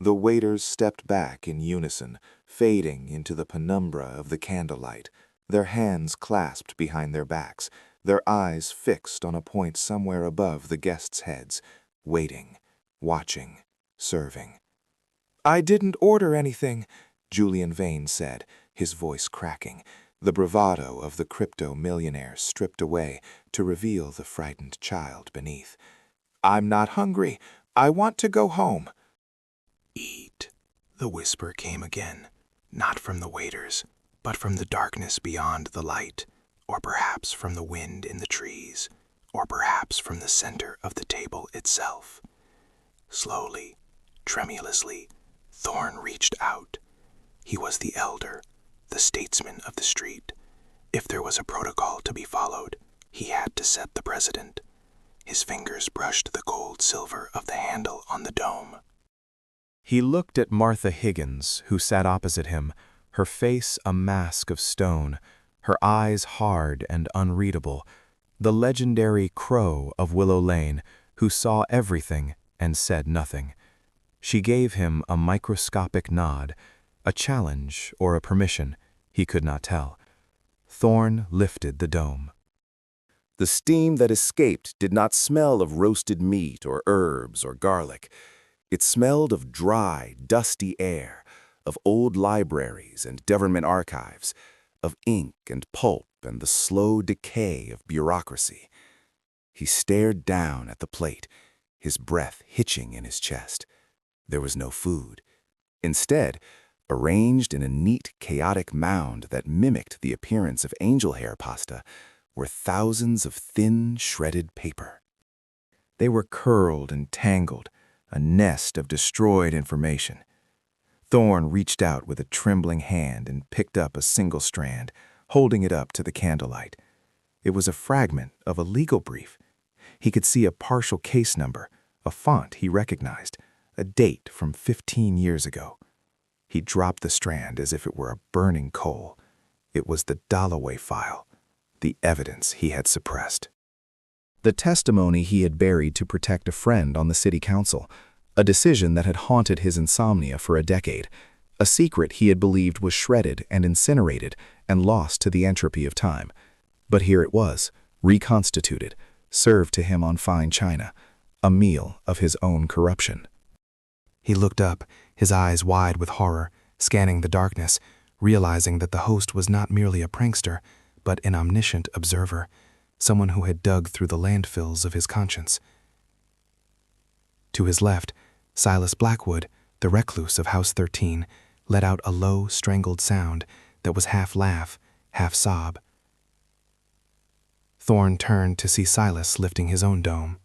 The waiters stepped back in unison, fading into the penumbra of the candlelight, their hands clasped behind their backs, their eyes fixed on a point somewhere above the guests' heads, waiting, watching, serving. "I didn't order anything," Julian Vane said, his voice cracking, the bravado of the crypto-millionaire stripped away to reveal the frightened child beneath. "I'm not hungry. I want to go home." "Eat," the whisper came again, not from the waiters, but from the darkness beyond the light, or perhaps from the wind in the trees, or perhaps from the center of the table itself. Slowly, tremulously, Thorne reached out. He was the elder, the statesman of the street. If there was a protocol to be followed, he had to set the precedent. His fingers brushed the gold silver of the handle on the dome. He looked at Martha Higgins, who sat opposite him, her face a mask of stone, her eyes hard and unreadable, the legendary Crow of Willow Lane, who saw everything and said nothing. She gave him a microscopic nod, a challenge or a permission, he could not tell. Thorne lifted the dome. The steam that escaped did not smell of roasted meat or herbs or garlic. It smelled of dry, dusty air, of old libraries and government archives, of ink and pulp and the slow decay of bureaucracy. He stared down at the plate, his breath hitching in his chest. There was no food. Instead, arranged in a neat, chaotic mound that mimicked the appearance of angel hair pasta, were thousands of thin, shredded paper. They were curled and tangled, a nest of destroyed information. Thorne reached out with a trembling hand and picked up a single strand, holding it up to the candlelight. It was a fragment of a legal brief. He could see a partial case number, a font he recognized, a date from 15 years ago. He dropped the strand as if it were a burning coal. It was the Dalloway file, the evidence he had suppressed. The testimony he had buried to protect a friend on the city council, a decision that had haunted his insomnia for a decade, a secret he had believed was shredded and incinerated and lost to the entropy of time. But here it was, reconstituted, served to him on fine china, a meal of his own corruption. He looked up, his eyes wide with horror, scanning the darkness, realizing that the host was not merely a prankster, but an omniscient observer, someone who had dug through the landfills of his conscience. To his left, Silas Blackwood, the recluse of House 13, let out a low, strangled sound that was half laugh, half sob. Thorne turned to see Silas lifting his own dome.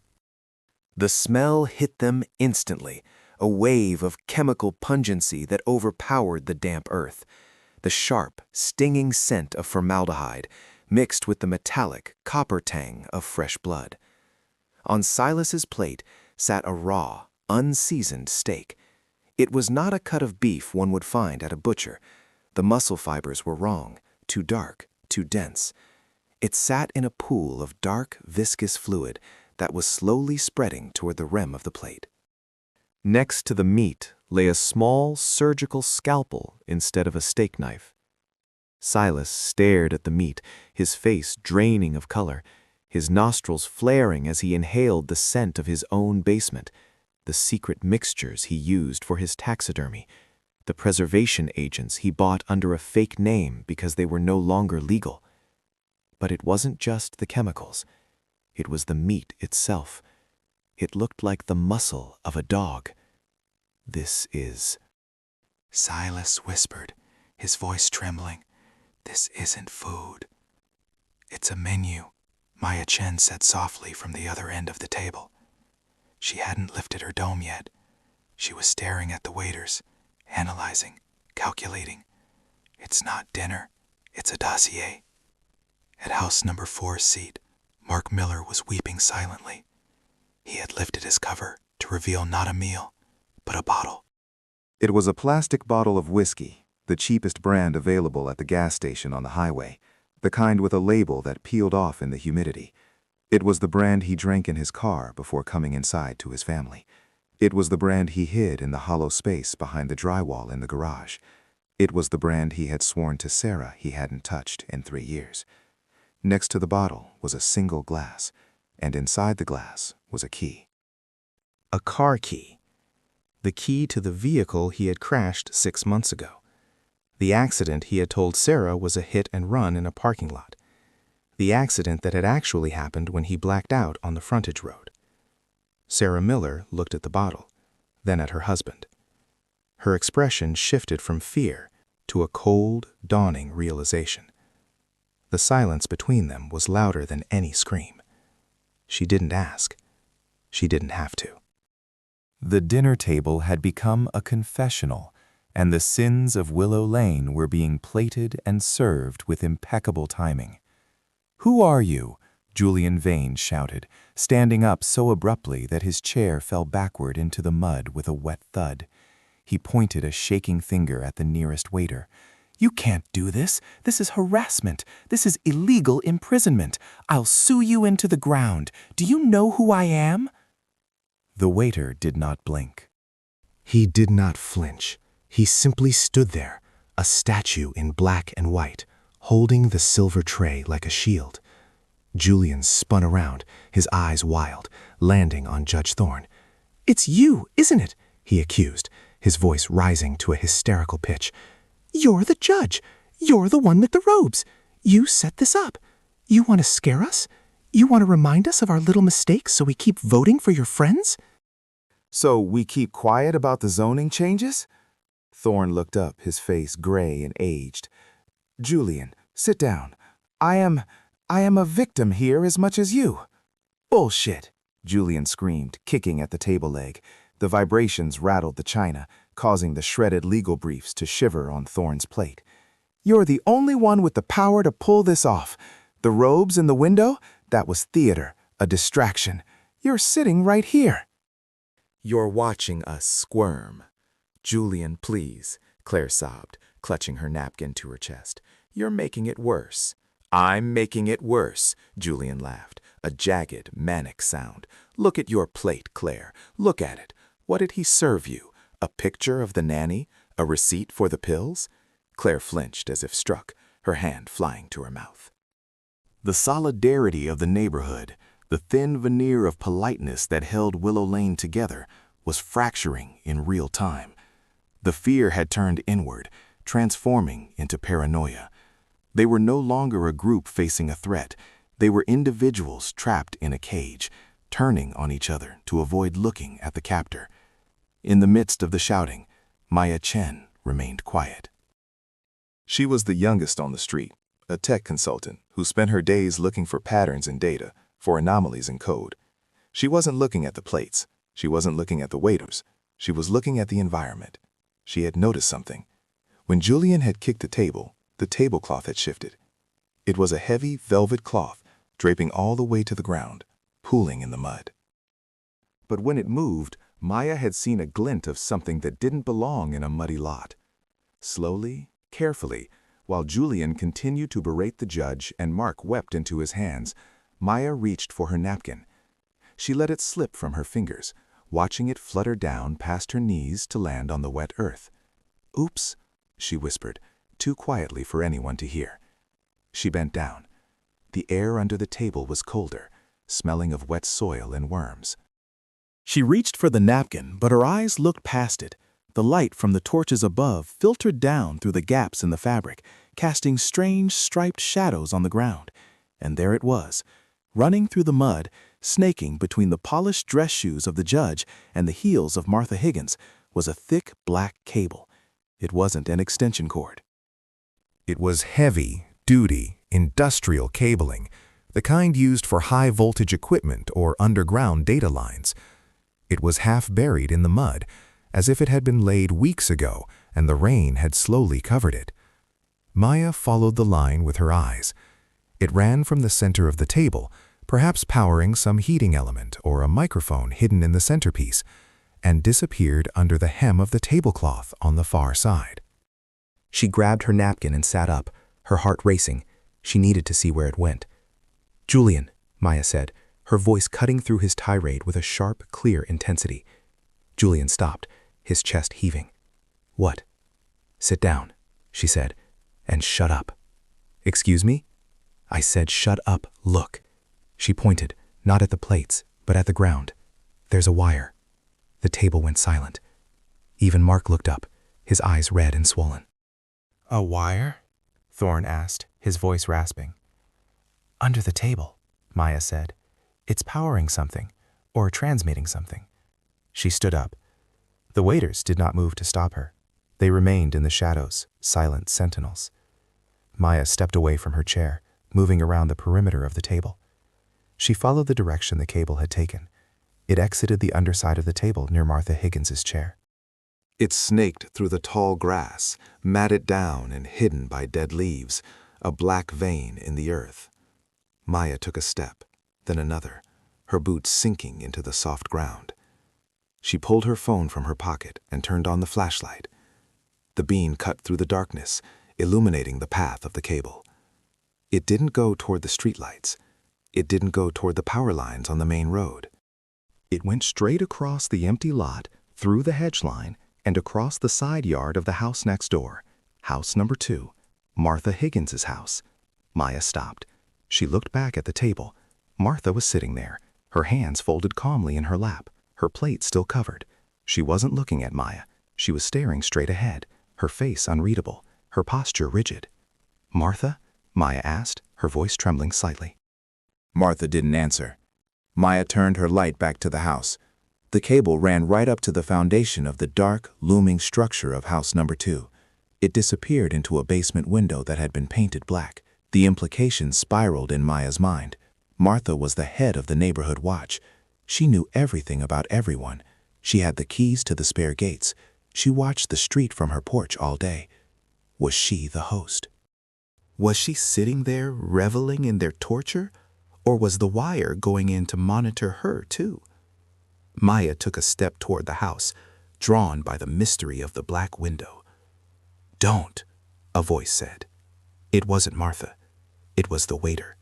The smell hit them instantly, a wave of chemical pungency that overpowered the damp earth, the sharp, stinging scent of formaldehyde, mixed with the metallic copper tang of fresh blood. On Silas's plate sat a raw, unseasoned steak. It was not a cut of beef one would find at a butcher. The muscle fibers were wrong, too dark, too dense. It sat in a pool of dark, viscous fluid that was slowly spreading toward the rim of the plate. Next to the meat lay a small surgical scalpel instead of a steak knife. Silas stared at the meat, his face draining of color, his nostrils flaring as he inhaled the scent of his own basement, the secret mixtures he used for his taxidermy, the preservation agents he bought under a fake name because they were no longer legal. But it wasn't just the chemicals. It was the meat itself. It looked like the muscle of a dog. "This is—" Silas whispered, his voice trembling. "This isn't food. It's a menu," Maya Chen said softly from the other end of the table. She hadn't lifted her dome yet. She was staring at the waiters, analyzing, calculating. "It's not dinner, it's a dossier." At house number 4's seat, Mark Miller was weeping silently. He had lifted his cover to reveal not a meal, but a bottle. It was a plastic bottle of whiskey, the cheapest brand available at the gas station on the highway, the kind with a label that peeled off in the humidity. It was the brand he drank in his car before coming inside to his family. It was the brand he hid in the hollow space behind the drywall in the garage. It was the brand he had sworn to Sarah he hadn't touched in 3 years. Next to the bottle was a single glass, and inside the glass was a key. A car key. The key to the vehicle he had crashed 6 months ago. The accident he had told Sarah was a hit and run in a parking lot. The accident that had actually happened when he blacked out on the frontage road. Sarah Miller looked at the bottle, then at her husband. Her expression shifted from fear to a cold, dawning realization. The silence between them was louder than any scream. She didn't ask. She didn't have to. The dinner table had become a confessional, and the sins of Willow Lane were being plated and served with impeccable timing. "Who are you?" Julian Vane shouted, standing up so abruptly that his chair fell backward into the mud with a wet thud. He pointed a shaking finger at the nearest waiter. "You can't do this. This is harassment. This is illegal imprisonment. I'll sue you into the ground. Do you know who I am?" The waiter did not blink. He did not flinch. He simply stood there, a statue in black and white, holding the silver tray like a shield. Julian spun around, his eyes wild, landing on Judge Thorne. "It's you, isn't it?" he accused, his voice rising to a hysterical pitch. "You're the judge. You're the one with the robes. You set this up. You want to scare us? You want to remind us of our little mistakes so we keep voting for your friends?" "So we keep quiet about the zoning changes?" Thorne looked up, his face gray and aged. "Julian, sit down. I am a victim here as much as you." "Bullshit," Julian screamed, kicking at the table leg. The vibrations rattled the china, causing the shredded legal briefs to shiver on Thorne's plate. "You're the only one with the power to pull this off. The robes in the window? That was theater, a distraction. You're sitting right here." "You're watching us squirm." "Julian, please," Claire sobbed, clutching her napkin to her chest. "You're making it worse." "I'm making it worse," Julian laughed, a jagged, manic sound. "Look at your plate, Claire. Look at it. What did he serve you? A picture of the nanny? A receipt for the pills?" Claire flinched as if struck, her hand flying to her mouth. The solidarity of the neighborhood, the thin veneer of politeness that held Willow Lane together, was fracturing in real time. The fear had turned inward, transforming into paranoia. They were no longer a group facing a threat. They were individuals trapped in a cage, turning on each other to avoid looking at the captor. In the midst of the shouting, Maya Chen remained quiet. She was the youngest on the street, a tech consultant who spent her days looking for patterns in data, for anomalies in code. She wasn't looking at the plates. She wasn't looking at the waiters. She was looking at the environment. She had noticed something. When Julian had kicked the tablecloth had shifted. It was a heavy velvet cloth, draping all the way to the ground, pooling in the mud. But when it moved, Maya had seen a glint of something that didn't belong in a muddy lot. Slowly, carefully, While Julian continued to berate the judge and Mark wept into his hands, Maya reached for her napkin. She let it slip from her fingers, watching it flutter down past her knees to land on the wet earth. "Oops," she whispered, too quietly for anyone to hear. She bent down. The air under the table was colder, smelling of wet soil and worms. She reached for the napkin, but her eyes looked past it. The light from the torches above filtered down through the gaps in the fabric, casting strange striped shadows on the ground. And there it was, running through the mud, snaking between the polished dress shoes of the judge and the heels of Martha Higgins, was a thick black cable. It wasn't an extension cord. It was heavy-duty, industrial cabling, the kind used for high-voltage equipment or underground data lines. It was half buried in the mud, as if it had been laid weeks ago and the rain had slowly covered it. Maya followed the line with her eyes. It ran from the center of the table, perhaps powering some heating element or a microphone hidden in the centerpiece, and disappeared under the hem of the tablecloth on the far side. She grabbed her napkin and sat up, her heart racing. She needed to see where it went. "Julian," Maya said, her voice cutting through his tirade with a sharp, clear intensity. Julian stopped, his chest heaving. "What?" "Sit down," she said, "and shut up." "Excuse me?" "I said shut up, look." She pointed, not at the plates, but at the ground. "There's a wire." The table went silent. Even Mark looked up, his eyes red and swollen. "A wire?" Thorne asked, his voice rasping. "Under the table," Maya said. "It's powering something, or transmitting something." She stood up. The waiters did not move to stop her. They remained in the shadows, silent sentinels. Maya stepped away from her chair, moving around the perimeter of the table. She followed the direction the cable had taken. It exited the underside of the table near Martha Higgins's chair. It snaked through the tall grass, matted down and hidden by dead leaves, a black vein in the earth. Maya took a step, then another, her boots sinking into the soft ground. She pulled her phone from her pocket and turned on the flashlight. The beam cut through the darkness, illuminating the path of the cable. It didn't go toward the streetlights. It didn't go toward the power lines on the main road. It went straight across the empty lot, through the hedge line, and across the side yard of the house next door, house number 2, Martha Higgins's house. Maya stopped. She looked back at the table. Martha was sitting there, her hands folded calmly in her lap, her plate still covered. She wasn't looking at Maya. She was staring straight ahead, her face unreadable, her posture rigid. "Martha?" Maya asked, her voice trembling slightly. Martha didn't answer. Maya turned her light back to the house. The cable ran right up to the foundation of the dark, looming structure of house number 2. It disappeared into a basement window that had been painted black. The implications spiraled in Maya's mind. Martha was the head of the neighborhood watch. She knew everything about everyone. She had the keys to the spare gates. She watched the street from her porch all day. Was she the host? Was she sitting there reveling in their torture? Or was the wire going in to monitor her too? Maya took a step toward the house, drawn by the mystery of the black window. "Don't," a voice said. It wasn't Martha. It was the waiter.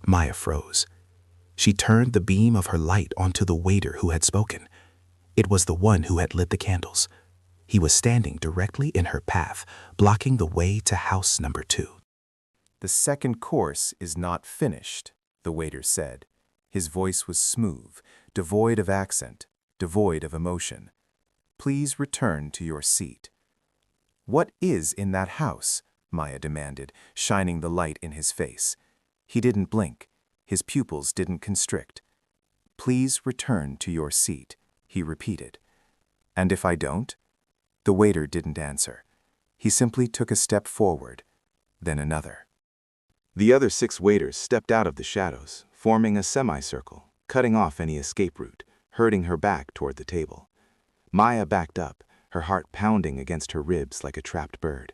Maya froze. She turned the beam of her light onto the waiter who had spoken. It was the one who had lit the candles. He was standing directly in her path, blocking the way to house number 2. "The second course is not finished," the waiter said. His voice was smooth, devoid of accent, devoid of emotion. "Please return to your seat." "What is in that house?" Maya demanded, shining the light in his face. He didn't blink. His pupils didn't constrict. "Please return to your seat," he repeated. "And if I don't?" The waiter didn't answer. He simply took a step forward, then another. The other 6 waiters stepped out of the shadows, forming a semicircle, cutting off any escape route, herding her back toward the table. Maya backed up, her heart pounding against her ribs like a trapped bird.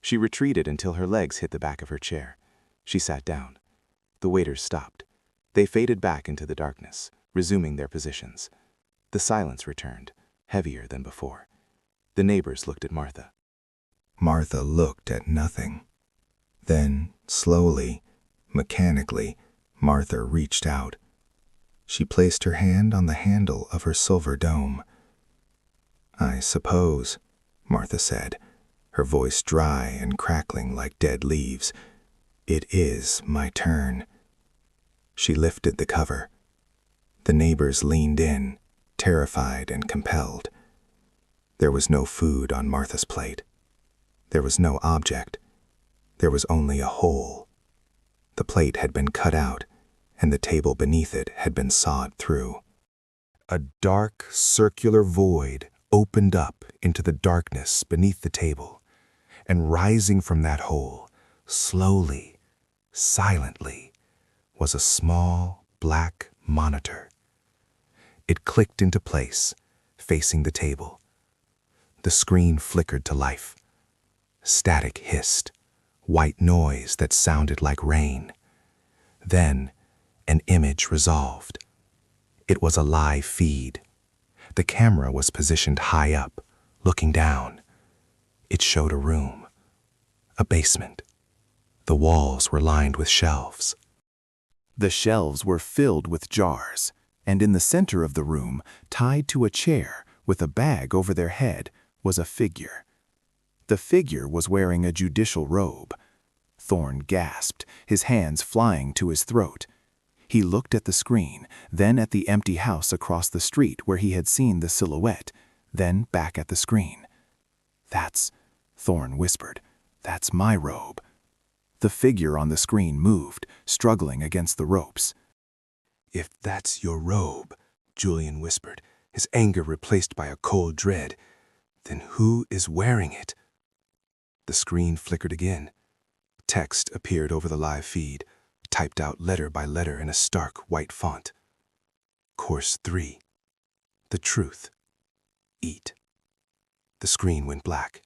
She retreated until her legs hit the back of her chair. She sat down. The waiters stopped. They faded back into the darkness, resuming their positions. The silence returned, heavier than before. The neighbors looked at Martha. Martha looked at nothing. Then, slowly, mechanically, Martha reached out. She placed her hand on the handle of her silver dome. "I suppose," Martha said, her voice dry and crackling like dead leaves, "it is my turn." She lifted the cover. The neighbors leaned in, terrified and compelled. There was no food on Martha's plate. There was no object. There was only a hole. The plate had been cut out, and the table beneath it had been sawed through. A dark, circular void opened up into the darkness beneath the table, and rising from that hole, slowly, silently, was a small, black monitor. It clicked into place, facing the table. The screen flickered to life. Static hissed, white noise that sounded like rain. Then, an image resolved. It was a live feed. The camera was positioned high up, looking down. It showed a room, a basement. The walls were lined with shelves. The shelves were filled with jars, and in the center of the room, tied to a chair with a bag over their head, was a figure. The figure was wearing a judicial robe. Thorne gasped, his hands flying to his throat. He looked at the screen, then at the empty house across the street where he had seen the silhouette, then back at the screen. "That's," Thorne whispered, "that's my robe." The figure on the screen moved, struggling against the ropes. "If that's your robe," Julian whispered, his anger replaced by a cold dread, "then who is wearing it?" The screen flickered again. Text appeared over the live feed, typed out letter by letter in a stark white font. Course 3. The truth. Eat. The screen went black.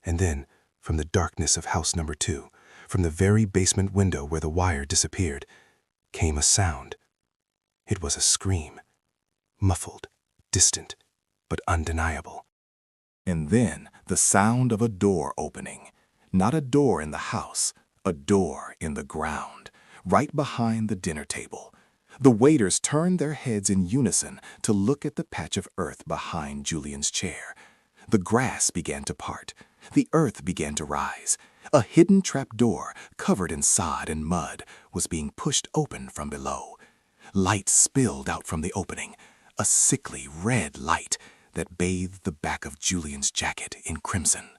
And then, from the darkness of house number 2, from the very basement window where the wire disappeared, came a sound. It was a scream. Muffled, distant, but undeniable. And then the sound of a door opening. Not a door in the house, a door in the ground, right behind the dinner table. The waiters turned their heads in unison to look at the patch of earth behind Julian's chair. The grass began to part. The earth began to rise. A hidden trap door, covered in sod and mud, was being pushed open from below. Light spilled out from the opening, a sickly red light that bathed the back of Julian's jacket in crimson.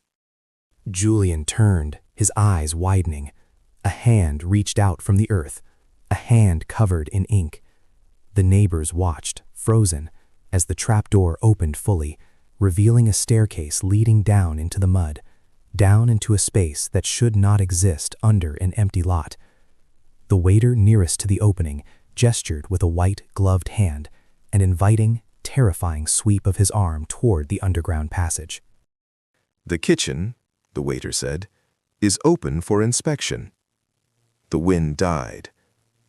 Julian turned, his eyes widening. A hand reached out from the earth, a hand covered in ink. The neighbors watched, frozen, as the trapdoor opened fully, revealing a staircase leading down into the mud, down into a space that should not exist under an empty lot. The waiter nearest to the opening gestured with a white, gloved hand, an inviting, terrifying sweep of his arm toward the underground passage. "The kitchen," the waiter said, "is open for inspection." The wind died.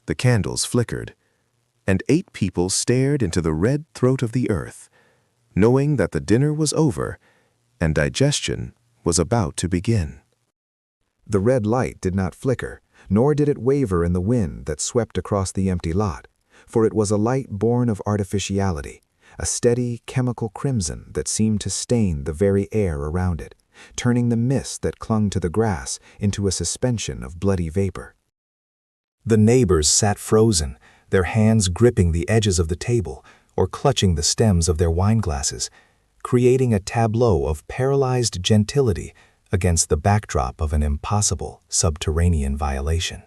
The candles flickered, and 8 people stared into the red throat of the earth, knowing that the dinner was over and digestion was about to begin. The red light did not flicker, nor did it waver in the wind that swept across the empty lot, for it was a light born of artificiality, a steady chemical crimson that seemed to stain the very air around it, turning the mist that clung to the grass into a suspension of bloody vapor. The neighbors sat frozen, their hands gripping the edges of the table or clutching the stems of their wine glasses, creating a tableau of paralyzed gentility against the backdrop of an impossible subterranean violation.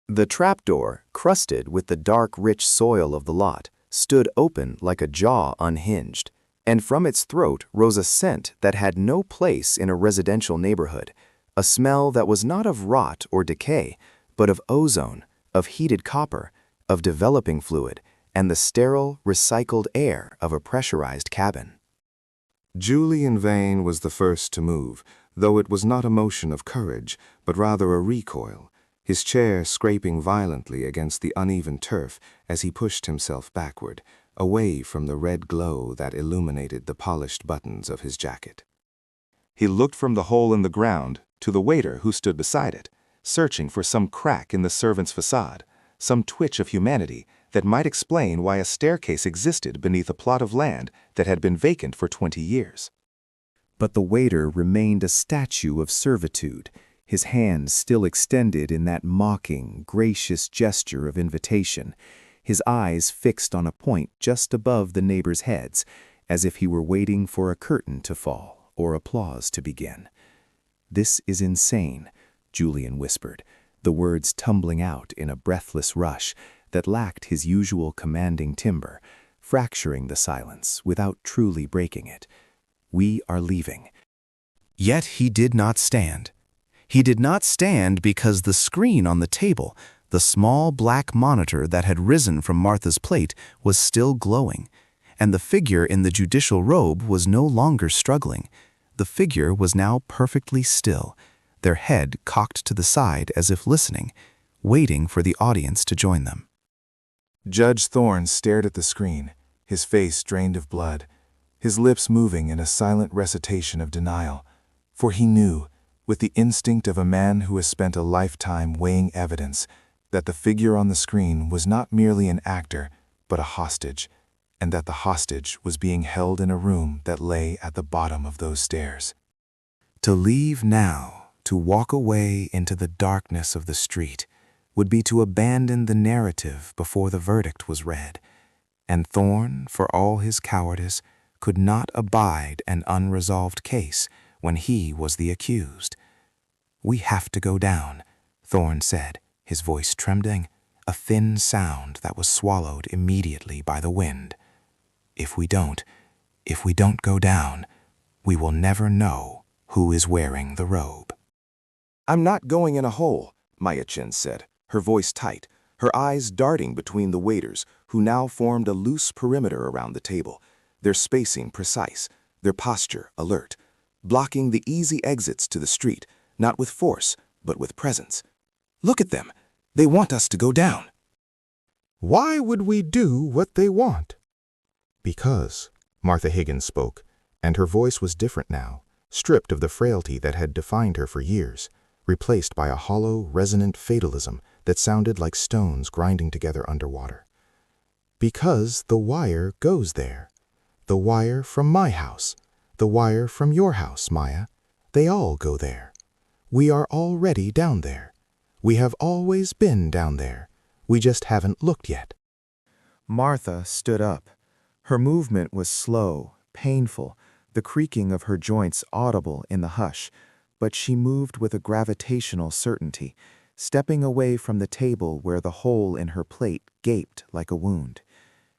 The trapdoor, crusted with the dark, rich soil of the lot, stood open like a jaw unhinged, and from its throat rose a scent that had no place in a residential neighborhood, a smell that was not of rot or decay, but of ozone, of heated copper, of developing fluid, and the sterile, recycled air of a pressurized cabin. Julian Vane was the first to move, though it was not a motion of courage, but rather a recoil, his chair scraping violently against the uneven turf as he pushed himself backward, away from the red glow that illuminated the polished buttons of his jacket. He looked from the hole in the ground to the waiter who stood beside it, searching for some crack in the servant's facade, some twitch of humanity that might explain why a staircase existed beneath a plot of land that had been vacant for 20 years. But the waiter remained a statue of servitude, his hand still extended in that mocking, gracious gesture of invitation, his eyes fixed on a point just above the neighbors' heads, as if he were waiting for a curtain to fall or applause to begin. "This is insane," Julian whispered, the words tumbling out in a breathless rush that lacked his usual commanding timbre, fracturing the silence without truly breaking it. "We are leaving." Yet he did not stand. He did not stand because the screen on the table, the small black monitor that had risen from Martha's plate, was still glowing, and the figure in the judicial robe was no longer struggling. The figure was now perfectly still, their head cocked to the side as if listening, waiting for the audience to join them. Judge Thorne stared at the screen, his face drained of blood, his lips moving in a silent recitation of denial, for he knew, with the instinct of a man who has spent a lifetime weighing evidence, that the figure on the screen was not merely an actor, but a hostage, and that the hostage was being held in a room that lay at the bottom of those stairs. To leave now, to walk away into the darkness of the street, would be to abandon the narrative before the verdict was read, and Thorne, for all his cowardice, could not abide an unresolved case when he was the accused. "We have to go down," Thorne said, his voice trembling, a thin sound that was swallowed immediately by the wind. If we don't go down, we will never know who is wearing the robe." "I'm not going in a hole," Maya Chen said, her voice tight, her eyes darting between the waiters, who now formed a loose perimeter around the table, their spacing precise, their posture alert, blocking the easy exits to the street, not with force, but with presence. "Look at them. They want us to go down." Why would we do what they want? Because, Martha Higgins spoke, and her voice was different now, stripped of the frailty that had defined her for years, replaced by a hollow, resonant fatalism that sounded like stones grinding together underwater. Because the wire goes there. The wire from my house. The wire from your house, Maya. They all go there. We are already down there. We have always been down there. We just haven't looked yet. Martha stood up. Her movement was slow, painful, the creaking of her joints audible in the hush, but she moved with a gravitational certainty, stepping away from the table where the hole in her plate gaped like a wound.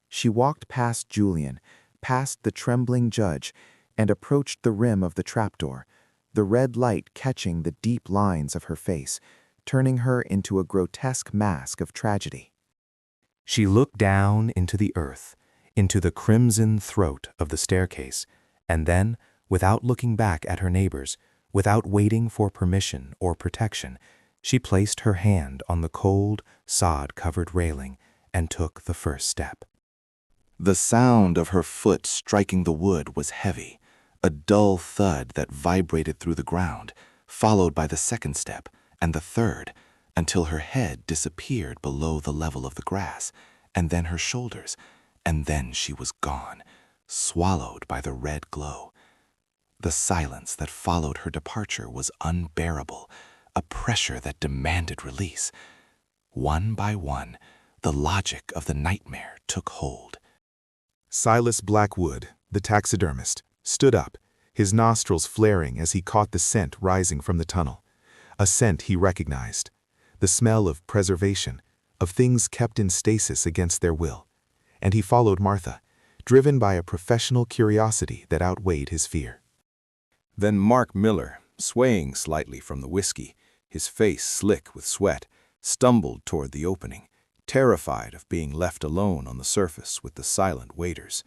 She walked past Julian, past the trembling judge, and approached the rim of the trapdoor, the red light catching the deep lines of her face, turning her into a grotesque mask of tragedy. She looked down into the earth, into the crimson throat of the staircase, and then, without looking back at her neighbors, without waiting for permission or protection, she placed her hand on the cold, sod-covered railing and took the first step. The sound of her foot striking the wood was heavy, a dull thud that vibrated through the ground, followed by the second step and the third, until her head disappeared below the level of the grass, and then her shoulders, and then she was gone, swallowed by the red glow. The silence that followed her departure was unbearable, a pressure that demanded release. One by one, the logic of the nightmare took hold. Silas Blackwood, the taxidermist, stood up, his nostrils flaring as he caught the scent rising from the tunnel. A scent he recognized, the smell of preservation, of things kept in stasis against their will. And he followed Martha, driven by a professional curiosity that outweighed his fear. Then Mark Miller, swaying slightly from the whiskey, his face slick with sweat, stumbled toward the opening, terrified of being left alone on the surface with the silent waiters.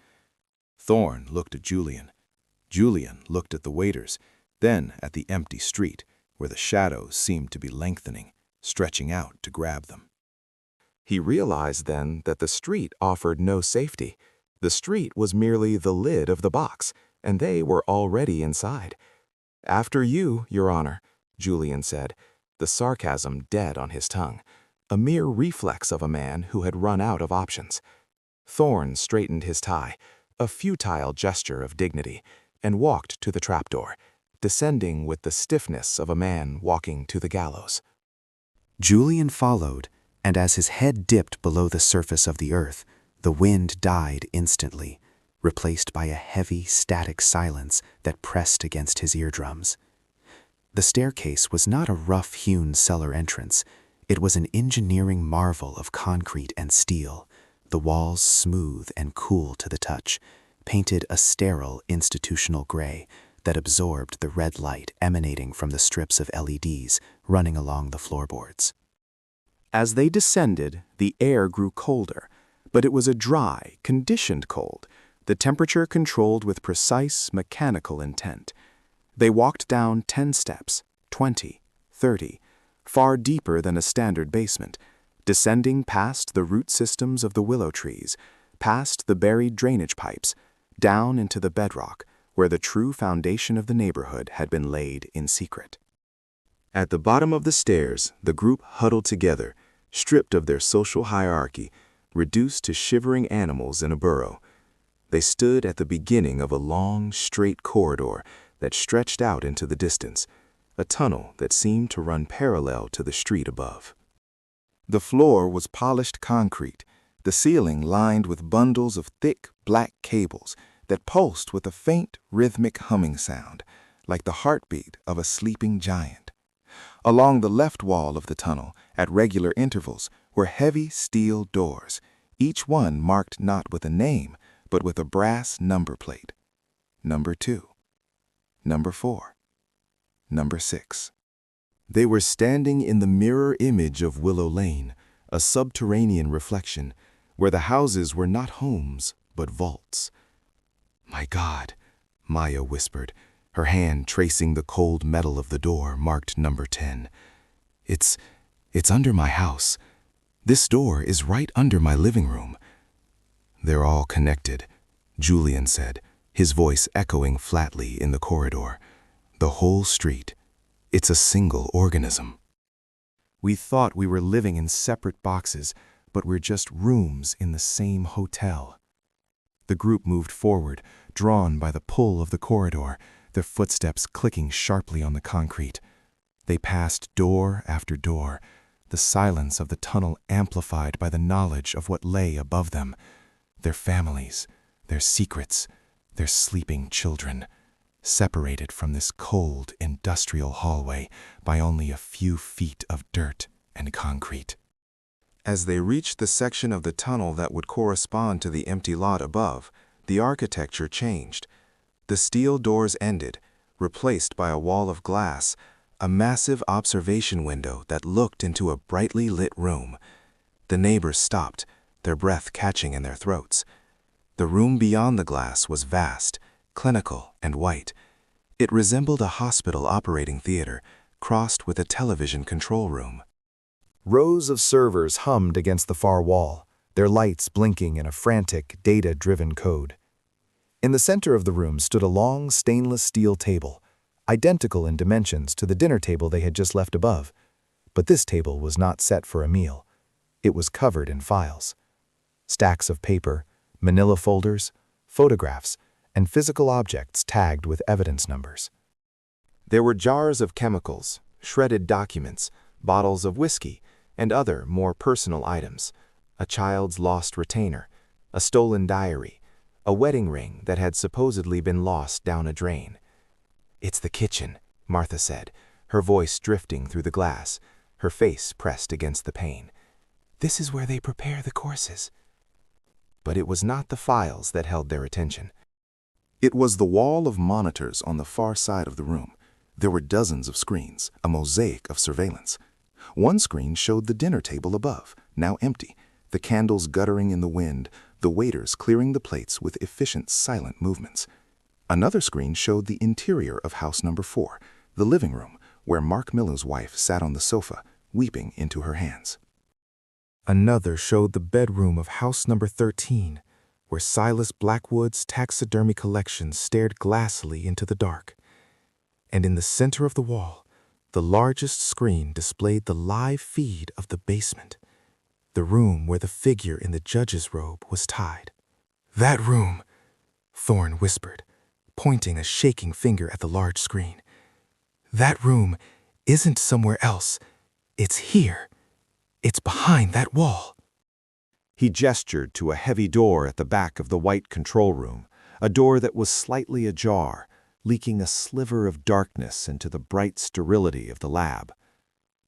Thorne looked at Julian. Julian looked at the waiters, then at the empty street, where the shadows seemed to be lengthening, stretching out to grab them. He realized then that the street offered no safety. The street was merely the lid of the box, and they were already inside. "After you, Your Honor," Julian said, the sarcasm dead on his tongue, a mere reflex of a man who had run out of options. Thorne straightened his tie, a futile gesture of dignity, and walked to the trapdoor, descending with the stiffness of a man walking to the gallows. Julian followed, and as his head dipped below the surface of the earth, the wind died instantly, replaced by a heavy, static silence that pressed against his eardrums. The staircase was not a rough-hewn cellar entrance. It was an engineering marvel of concrete and steel, the walls smooth and cool to the touch, painted a sterile institutional gray that absorbed the red light emanating from the strips of LEDs running along the floorboards. As they descended, the air grew colder, but it was a dry, conditioned cold, the temperature controlled with precise mechanical intent. They walked down 10 steps, 20, 30, far deeper than a standard basement, descending past the root systems of the willow trees, past the buried drainage pipes, down into the bedrock, where the true foundation of the neighborhood had been laid in secret. At the bottom of the stairs, the group huddled together, stripped of their social hierarchy, reduced to shivering animals in a burrow. They stood at the beginning of a long, straight corridor that stretched out into the distance, a tunnel that seemed to run parallel to the street above. The floor was polished concrete, the ceiling lined with bundles of thick, black cables that pulsed with a faint, rhythmic humming sound, like the heartbeat of a sleeping giant. Along the left wall of the tunnel, at regular intervals, were heavy steel doors, each one marked not with a name, but with a brass number plate. Number 2, Number 4, Number 6. They were standing in the mirror image of Willow Lane, a subterranean reflection, where the houses were not homes, but vaults. "My God," Maya whispered, her hand tracing the cold metal of the door marked number 10. It's under my house. This door is right under my living room." "They're all connected," Julian said, his voice echoing flatly in the corridor. "The whole street. It's a single organism." We thought we were living in separate boxes, but we're just rooms in the same hotel. The group moved forward, drawn by the pull of the corridor, their footsteps clicking sharply on the concrete. They passed door after door, the silence of the tunnel amplified by the knowledge of what lay above them, their families, their secrets, their sleeping children, separated from this cold industrial hallway by only a few feet of dirt and concrete. As they reached the section of the tunnel that would correspond to the empty lot above, the architecture changed. The steel doors ended, replaced by a wall of glass, a massive observation window that looked into a brightly lit room. The neighbors stopped, their breath catching in their throats. The room beyond the glass was vast, clinical, and white. It resembled a hospital operating theater, crossed with a television control room. Rows of servers hummed against the far wall, their lights blinking in a frantic, data-driven code. In the center of the room stood a long stainless steel table, identical in dimensions to the dinner table they had just left above. But this table was not set for a meal. It was covered in files. Stacks of paper, manila folders, photographs, and physical objects tagged with evidence numbers. There were jars of chemicals, shredded documents, bottles of whiskey, and other more personal items, a child's lost retainer, a stolen diary, a wedding ring that had supposedly been lost down a drain. "It's the kitchen," Martha said, her voice drifting through the glass, her face pressed against the pane. "This is where they prepare the courses." But it was not the files that held their attention. It was the wall of monitors on the far side of the room. There were dozens of screens, a mosaic of surveillance. One screen showed the dinner table above, now empty, the candles guttering in the wind, the waiters clearing the plates with efficient, silent movements. Another screen showed the interior of house number 4, the living room, where Mark Miller's wife sat on the sofa, weeping into her hands. Another showed the bedroom of house number 13, where Silas Blackwood's taxidermy collection stared glassily into the dark. And in the center of the wall, The largest screen displayed the live feed of the basement, the room where the figure in the judge's robe was tied. "That room," Thorne whispered, pointing a shaking finger at the large screen. "That room isn't somewhere else. It's here. It's behind that wall." He gestured to a heavy door at the back of the white control room, a door that was slightly ajar, leaking a sliver of darkness into the bright sterility of the lab.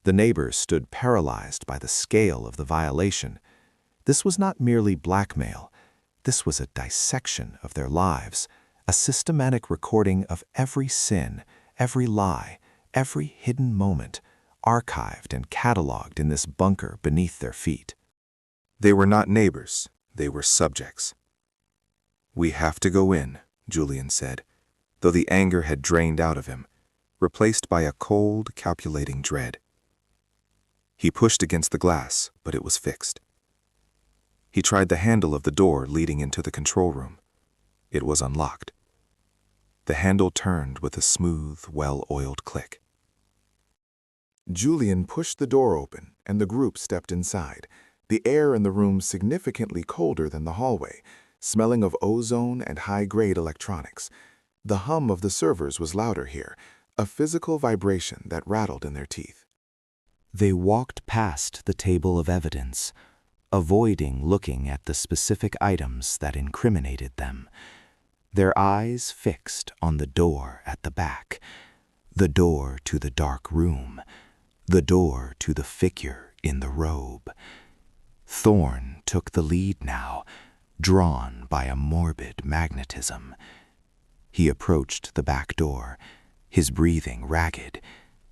The neighbors stood paralyzed by the scale of the violation. This was not merely blackmail. This was a dissection of their lives, a systematic recording of every sin, every lie, every hidden moment, archived and cataloged in this bunker beneath their feet. They were not neighbors, they were subjects. "We have to go in," Julian said, though the anger had drained out of him, replaced by a cold, calculating dread. He pushed against the glass, but it was fixed. He tried the handle of the door leading into the control room. It was unlocked. The handle turned with a smooth, well-oiled click. Julian pushed the door open, and the group stepped inside, the air in the room significantly colder than the hallway, smelling of ozone and high-grade electronics. The hum of the servers was louder here, a physical vibration that rattled in their teeth. They walked past the table of evidence, avoiding looking at the specific items that incriminated them, their eyes fixed on the door at the back, the door to the dark room, the door to the figure in the robe. Thorne took the lead now, drawn by a morbid magnetism. He approached the back door, his breathing ragged,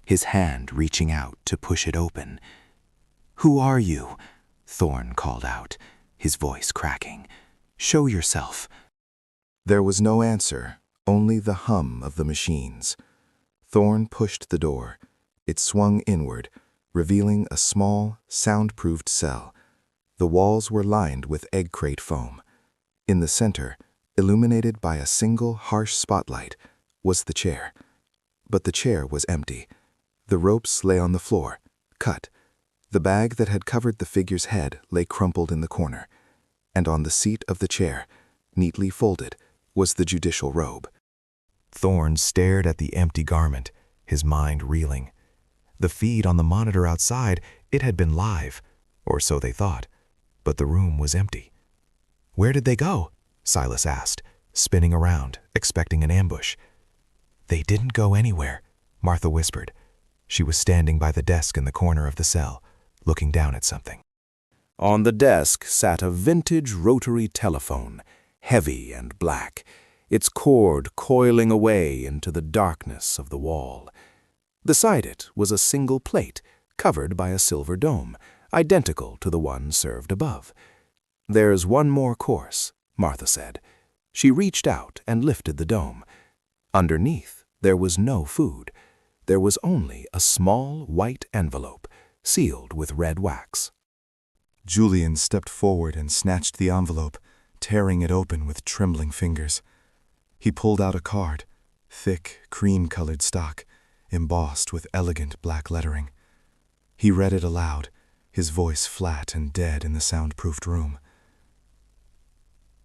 his hand reaching out to push it open. "Who are you?" Thorne called out, his voice cracking. "Show yourself." There was no answer, only the hum of the machines. Thorne pushed the door. It swung inward, revealing a small, soundproofed cell. The walls were lined with egg crate foam. In the center, illuminated by a single harsh spotlight, was the chair. But the chair was empty. The ropes lay on the floor, cut. The bag that had covered the figure's head lay crumpled in the corner. And on the seat of the chair, neatly folded, was the judicial robe. Thorne stared at the empty garment, his mind reeling. The feed on the monitor outside, it had been live, or so they thought, but the room was empty. "Where did they go?" Silas asked, spinning around, expecting an ambush. "They didn't go anywhere," Martha whispered. She was standing by the desk in the corner of the cell, looking down at something. On the desk sat a vintage rotary telephone, heavy and black, its cord coiling away into the darkness of the wall. Beside it was a single plate, covered by a silver dome, identical to the one served above. "There's one more course," Martha said. She reached out and lifted the dome. Underneath, there was no food. There was only a small white envelope, sealed with red wax. Julian stepped forward and snatched the envelope, tearing it open with trembling fingers. He pulled out a card, thick, cream-colored stock, embossed with elegant black lettering. He read it aloud, his voice flat and dead in the soundproofed room.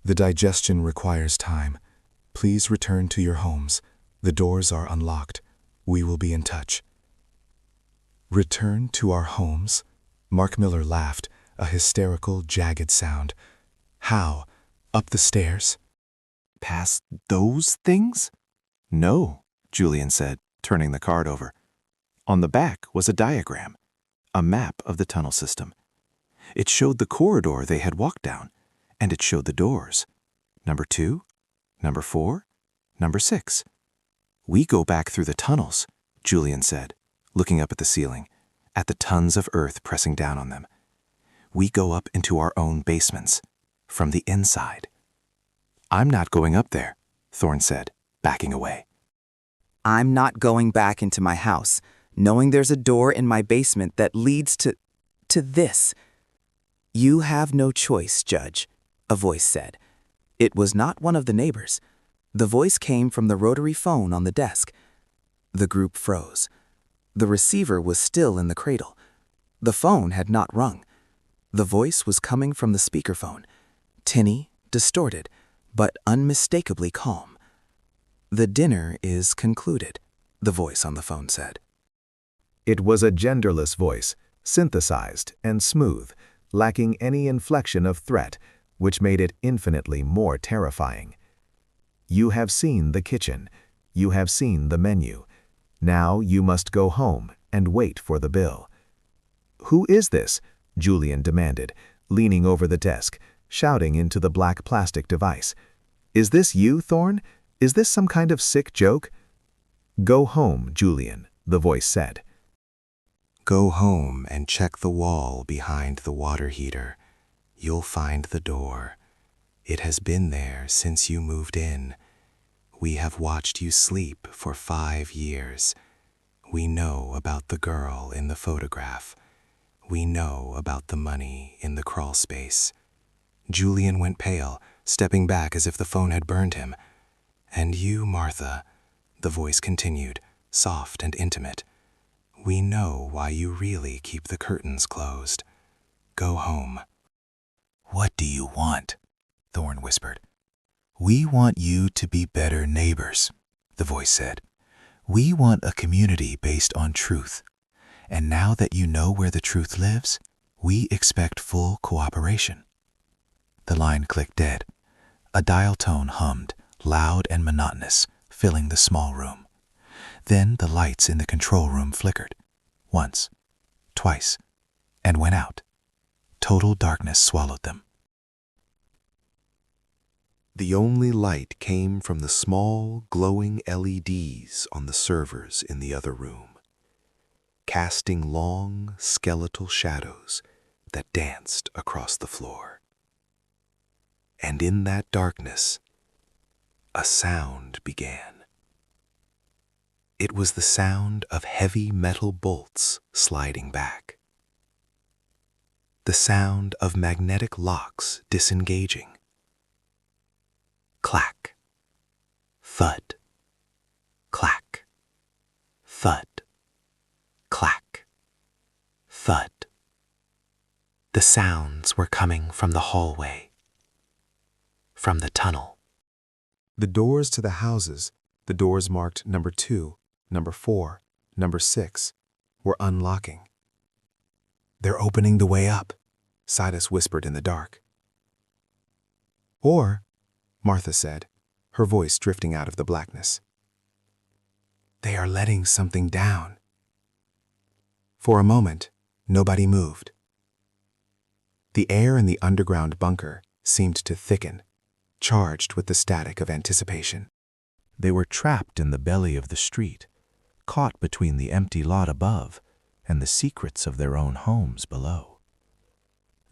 "The digestion requires time. Please return to your homes. The doors are unlocked. We will be in touch." "Return to our homes?" Mark Miller laughed, a hysterical, jagged sound. "How? Up the stairs?" "Past those things?" "No," Julian said, turning the card over. On the back was a diagram, a map of the tunnel system. It showed the corridor they had walked down, and it showed the doors. Number 2, number 4, number 6. "We go back through the tunnels," Julian said, looking up at the ceiling, at the tons of earth pressing down on them. "We go up into our own basements, from the inside." "I'm not going up there," Thorne said, backing away. "I'm not going back into my house, knowing there's a door in my basement that leads to this." "You have no choice, Judge," a voice said. It was not one of the neighbors. The voice came from the rotary phone on the desk. The group froze. The receiver was still in the cradle. The phone had not rung. The voice was coming from the speakerphone, tinny, distorted, but unmistakably calm. "The dinner is concluded," the voice on the phone said. It was a genderless voice, synthesized and smooth, lacking any inflection of threat, which made it infinitely more terrifying. "You have seen the kitchen. You have seen the menu. Now you must go home and wait for the bill." "Who is this?" Julian demanded, leaning over the desk, shouting into the black plastic device. "Is this you, Thorne? Is this some kind of sick joke?" "Go home, Julian," the voice said. Go home and check the wall behind the water heater. You'll find the door. It has been there since you moved in. We have watched you sleep for 5 years. We know about the girl in the photograph. We know about the money in the crawl space. Julian went pale, stepping back as if the phone had burned him. And you, Martha, the voice continued, soft and intimate. We know why you really keep the curtains closed. Go home. What do you want? Thorne whispered. We want you to be better neighbors, the voice said. We want a community based on truth. And now that you know where the truth lives, we expect full cooperation. The line clicked dead. A dial tone hummed, loud and monotonous, filling the small room. Then the lights in the control room flickered. Once, twice, and went out. Total darkness swallowed them. The only light came from the small, glowing LEDs on the servers in the other room, casting long, skeletal shadows that danced across the floor. And in that darkness, a sound began. It was the sound of heavy metal bolts sliding back. The sound of magnetic locks disengaging. Clack, thud, clack, thud, clack, thud. The sounds were coming from the hallway, from the tunnel. The doors to the houses, the doors marked number 2, number 4, number 6, were unlocking. They're opening the way up, Sidus whispered in the dark. Or, Martha said, her voice drifting out of the blackness, they are letting something down. For a moment, nobody moved. The air in the underground bunker seemed to thicken, charged with the static of anticipation. They were trapped in the belly of the street, caught between the empty lot above and the secrets of their own homes below.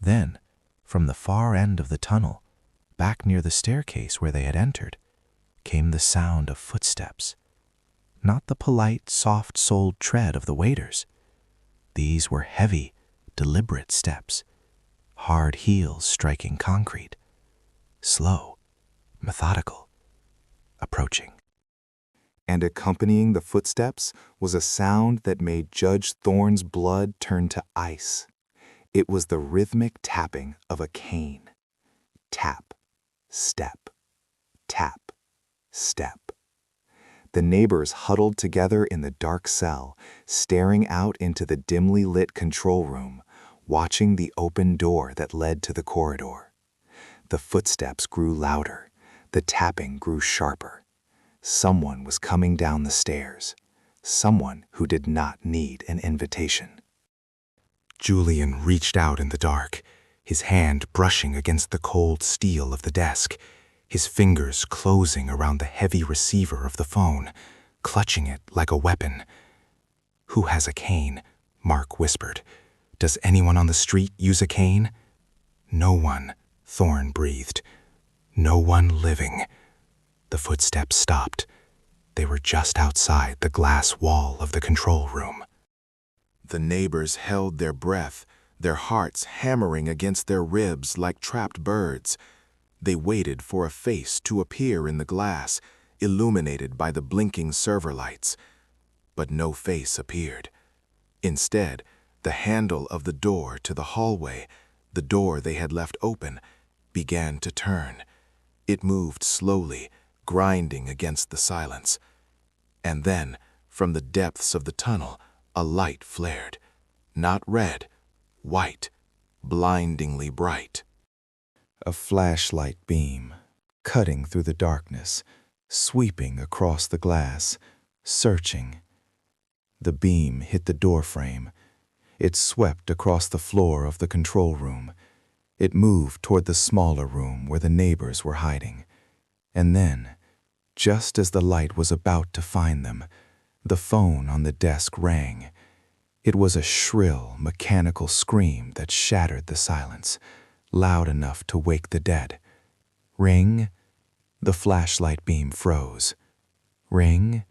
Then, from the far end of the tunnel, back near the staircase where they had entered, came the sound of footsteps. Not the polite, soft-soled tread of the waiters. These were heavy, deliberate steps, hard heels striking concrete, slow, methodical, approaching. And accompanying the footsteps was a sound that made Judge Thorne's blood turn to ice. It was the rhythmic tapping of a cane. Tap, step, tap, step. The neighbors huddled together in the dark cell, staring out into the dimly lit control room, watching the open door that led to the corridor. The footsteps grew louder. The tapping grew sharper. Someone was coming down the stairs. Someone who did not need an invitation. Julian reached out in the dark, his hand brushing against the cold steel of the desk, his fingers closing around the heavy receiver of the phone, clutching it like a weapon. "Who has a cane?" Mark whispered. "Does anyone on the street use a cane?" "No one," Thorne breathed. "No one living." The footsteps stopped. They were just outside the glass wall of the control room. The neighbors held their breath, their hearts hammering against their ribs like trapped birds. They waited for a face to appear in the glass, illuminated by the blinking server lights. but no face appeared. Instead, the handle of the door to the hallway, the door they had left open, began to turn. It moved slowly, grinding against the silence. And then, from the depths of the tunnel, a light flared. Not red, white, blindingly bright. A flashlight beam, cutting through the darkness, sweeping across the glass, searching. The beam hit the doorframe. It swept across the floor of the control room. It moved toward the smaller room where the neighbors were hiding. And then, just as the light was about to find them, the phone on the desk rang. It was a shrill, mechanical scream that shattered the silence, loud enough to wake the dead. Ring. The flashlight beam froze. Ring.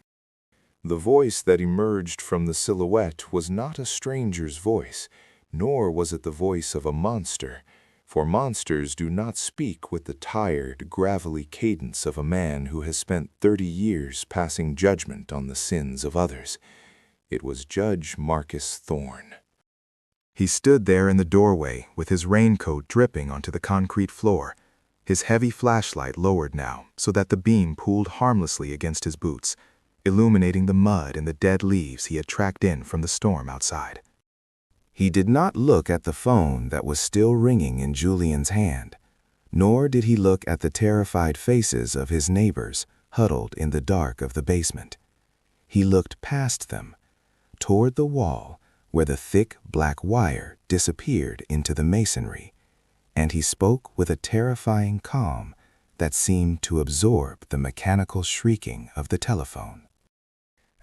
The voice that emerged from the silhouette was not a stranger's voice, nor was it the voice of a monster, for monsters do not speak with the tired, gravelly cadence of a man who has spent 30 years passing judgment on the sins of others. It was Judge Marcus Thorne. He stood there in the doorway with his raincoat dripping onto the concrete floor, his heavy flashlight lowered now so that the beam pooled harmlessly against his boots, illuminating the mud and the dead leaves he had tracked in from the storm outside. He did not look at the phone that was still ringing in Julian's hand, nor did he look at the terrified faces of his neighbors huddled in the dark of the basement. He looked past them, toward the wall where the thick black wire disappeared into the masonry, and he spoke with a terrifying calm that seemed to absorb the mechanical shrieking of the telephone.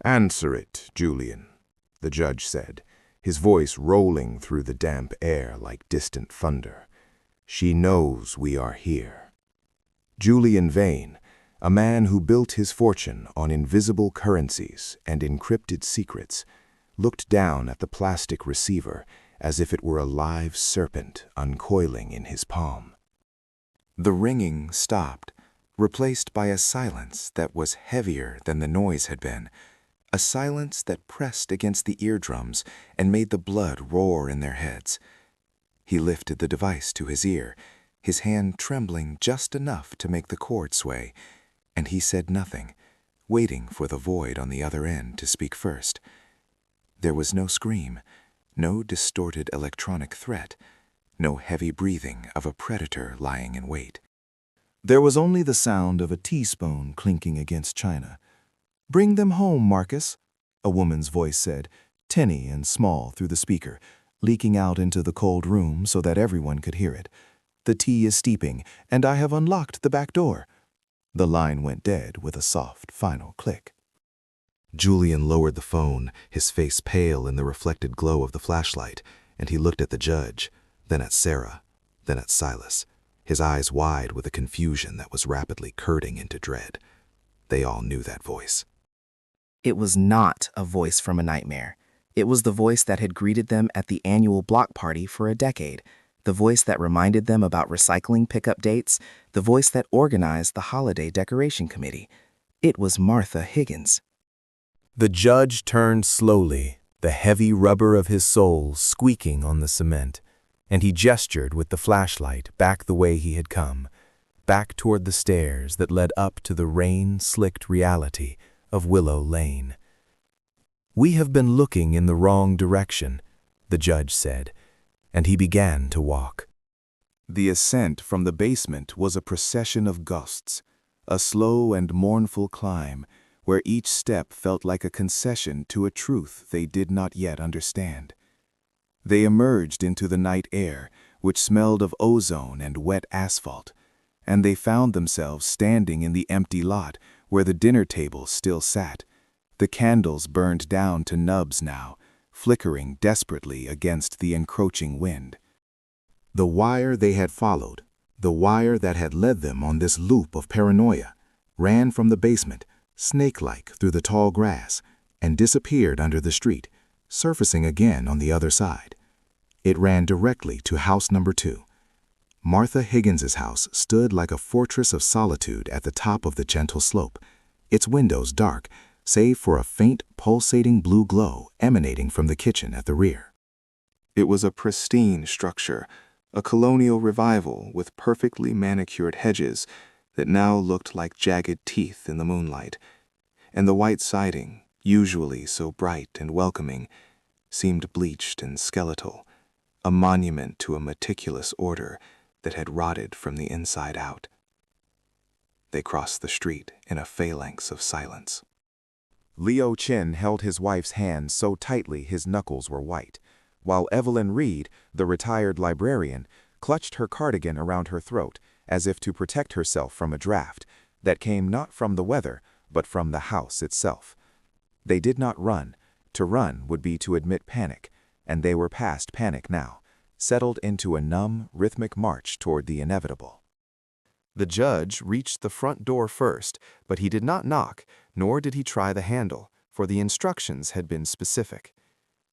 "Answer it, Julian," the judge said, his voice rolling through the damp air like distant thunder. "She knows we are here." Julian Vane, a man who built his fortune on invisible currencies and encrypted secrets, looked down at the plastic receiver as if it were a live serpent uncoiling in his palm. The ringing stopped, replaced by a silence that was heavier than the noise had been, a silence that pressed against the eardrums and made the blood roar in their heads. He lifted the device to his ear, his hand trembling just enough to make the cord sway, and he said nothing, waiting for the void on the other end to speak first. There was no scream, no distorted electronic threat, no heavy breathing of a predator lying in wait. There was only the sound of a teaspoon clinking against china. "Bring them home, Marcus," a woman's voice said, tinny and small through the speaker, leaking out into the cold room so that everyone could hear it. "The tea is steeping, and I have unlocked the back door." The line went dead with a soft, final click. Julian lowered the phone, his face pale in the reflected glow of the flashlight, and he looked at the judge, then at Sarah, then at Silas, his eyes wide with a confusion that was rapidly curdling into dread. They all knew that voice. It was not a voice from a nightmare. It was the voice that had greeted them at the annual block party for a decade, the voice that reminded them about recycling pickup dates, the voice that organized the holiday decoration committee. It was Martha Higgins. The judge turned slowly, the heavy rubber of his soul squeaking on the cement, and he gestured with the flashlight back the way he had come, back toward the stairs that led up to the rain-slicked reality of Willow Lane. "We have been looking in the wrong direction," the judge said, and he began to walk. The ascent from the basement was a procession of gusts, a slow and mournful climb where each step felt like a concession to a truth they did not yet understand. They emerged into the night air, which smelled of ozone and wet asphalt, and they found themselves standing in the empty lot where the dinner table still sat, the candles burned down to nubs now, flickering desperately against the encroaching wind. The wire they had followed, the wire that had led them on this loop of paranoia, ran from the basement, snake-like through the tall grass, and disappeared under the street, surfacing again on the other side. It ran directly to house number 2. Martha Higgins's house stood like a fortress of solitude at the top of the gentle slope, its windows dark, save for a faint, pulsating blue glow emanating from the kitchen at the rear. It was a pristine structure, a colonial revival with perfectly manicured hedges that now looked like jagged teeth in the moonlight, and the white siding, usually so bright and welcoming, seemed bleached and skeletal, a monument to a meticulous order that had rotted from the inside out. They crossed the street in a phalanx of silence. Leo Chin held his wife's hand so tightly his knuckles were white, while Evelyn Reed, the retired librarian, clutched her cardigan around her throat as if to protect herself from a draft that came not from the weather, but from the house itself. They did not run. To run would be to admit panic, and they were past panic now, settled into a numb, rhythmic march toward the inevitable. The judge reached the front door first, but he did not knock, nor did he try the handle, for the instructions had been specific.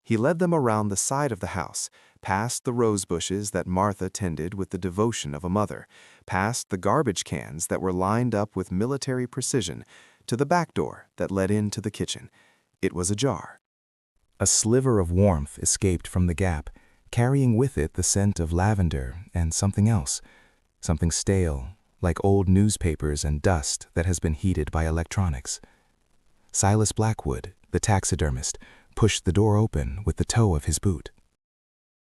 He led them around the side of the house, past the rose bushes that Martha tended with the devotion of a mother, past the garbage cans that were lined up with military precision, to the back door that led into the kitchen. It was ajar. A sliver of warmth escaped from the gap, carrying with it the scent of lavender and something else, something stale, like old newspapers and dust that has been heated by electronics. Silas Blackwood, the taxidermist, pushed the door open with the toe of his boot.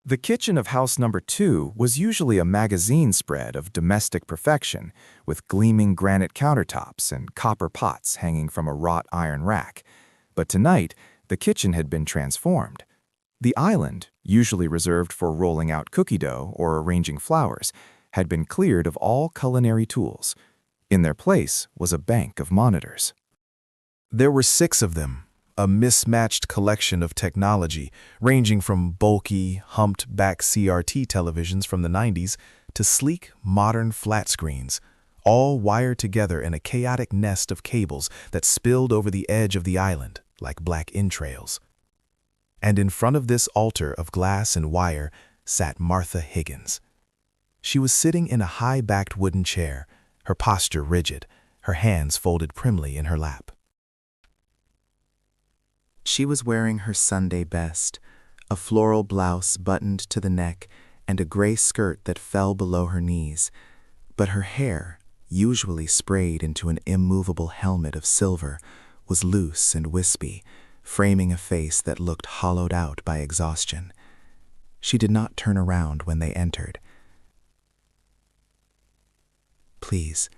The kitchen of house number 2 was usually a magazine spread of domestic perfection, with gleaming granite countertops and copper pots hanging from a wrought iron rack. But tonight, the kitchen had been transformed. The island, usually reserved for rolling out cookie dough or arranging flowers, had been cleared of all culinary tools. In their place was a bank of monitors. There were 6 of them, a mismatched collection of technology, ranging from bulky, humped-back CRT televisions from the 90s to sleek, modern flat screens, all wired together in a chaotic nest of cables that spilled over the edge of the island like black entrails. And in front of this altar of glass and wire sat Martha Higgins. She was sitting in a high-backed wooden chair, her posture rigid, her hands folded primly in her lap. She was wearing her Sunday best, a floral blouse buttoned to the neck and a gray skirt that fell below her knees, but her hair, usually sprayed into an immovable helmet of silver, was loose and wispy, framing a face that looked hollowed out by exhaustion. She did not turn around when they entered. "Please,"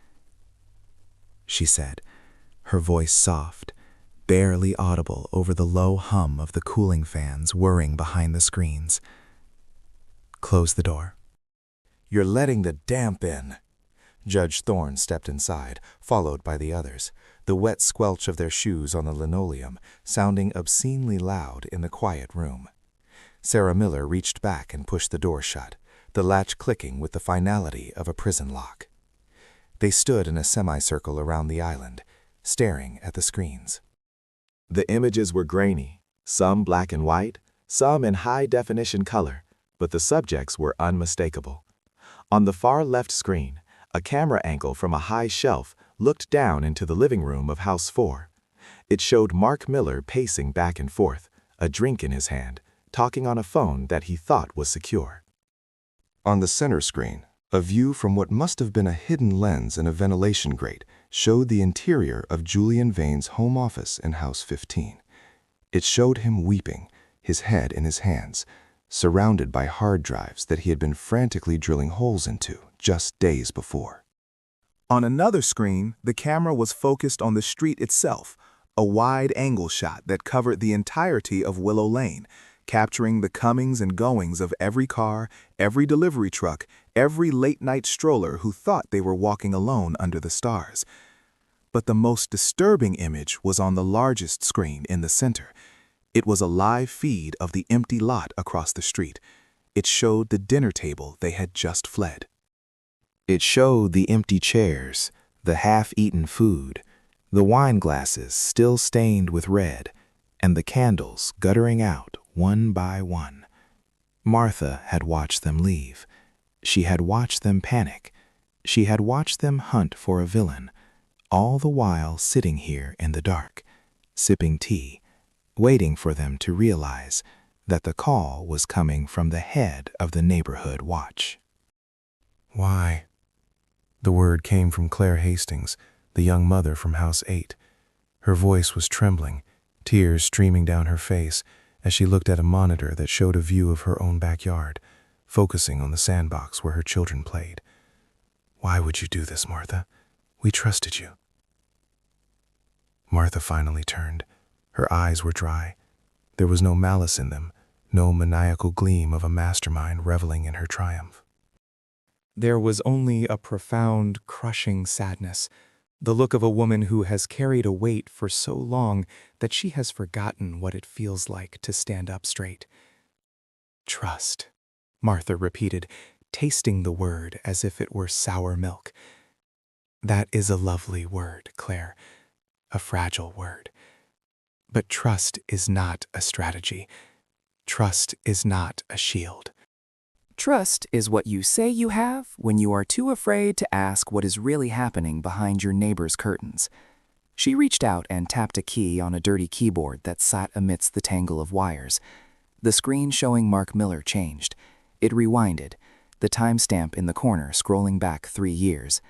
she said, her voice soft, barely audible over the low hum of the cooling fans whirring behind the screens. "Close the door." "You're letting the damp in." Judge Thorne stepped inside, followed by the others, the wet squelch of their shoes on the linoleum sounding obscenely loud in the quiet room. Sarah Miller reached back and pushed the door shut, the latch clicking with the finality of a prison lock. They stood in a semicircle around the island, staring at the screens. The images were grainy, some black and white, some in high-definition color, but the subjects were unmistakable. On the far left screen, a camera angle from a high shelf looked down into the living room of House 4. It showed Mark Miller pacing back and forth, a drink in his hand, talking on a phone that he thought was secure. On the center screen, a view from what must have been a hidden lens in a ventilation grate showed the interior of Julian Vane's home office in House 15. It showed him weeping, his head in his hands, surrounded by hard drives that he had been frantically drilling holes into just days before. On another screen, the camera was focused on the street itself, a wide-angle shot that covered the entirety of Willow Lane, capturing the comings and goings of every car, every delivery truck, every late-night stroller who thought they were walking alone under the stars. But the most disturbing image was on the largest screen in the center. It was a live feed of the empty lot across the street. It showed the dinner table they had just fled. It showed the empty chairs, the half-eaten food, the wine glasses still stained with red, and the candles guttering out one by one. Martha had watched them leave. She had watched them panic. She had watched them hunt for a villain, all the while sitting here in the dark, sipping tea, waiting for them to realize that the call was coming from the head of the neighborhood watch. "Why?" The word came from Claire Hastings, the young mother from House 8. Her voice was trembling, tears streaming down her face as she looked at a monitor that showed a view of her own backyard, focusing on the sandbox where her children played. "Why would you do this, Martha? We trusted you." Martha finally turned. Her eyes were dry. There was no malice in them, no maniacal gleam of a mastermind reveling in her triumph. There was only a profound, crushing sadness, the look of a woman who has carried a weight for so long that she has forgotten what it feels like to stand up straight. "Trust," Martha repeated, tasting the word as if it were sour milk. "That is a lovely word, Claire, a fragile word. But trust is not a strategy. Trust is not a shield." Trust is what you say you have when you are too afraid to ask what is really happening behind your neighbor's curtains. She reached out and tapped a key on a dirty keyboard that sat amidst the tangle of wires. The screen showing Mark Miller changed. It rewinded, the timestamp in the corner scrolling back 3 years.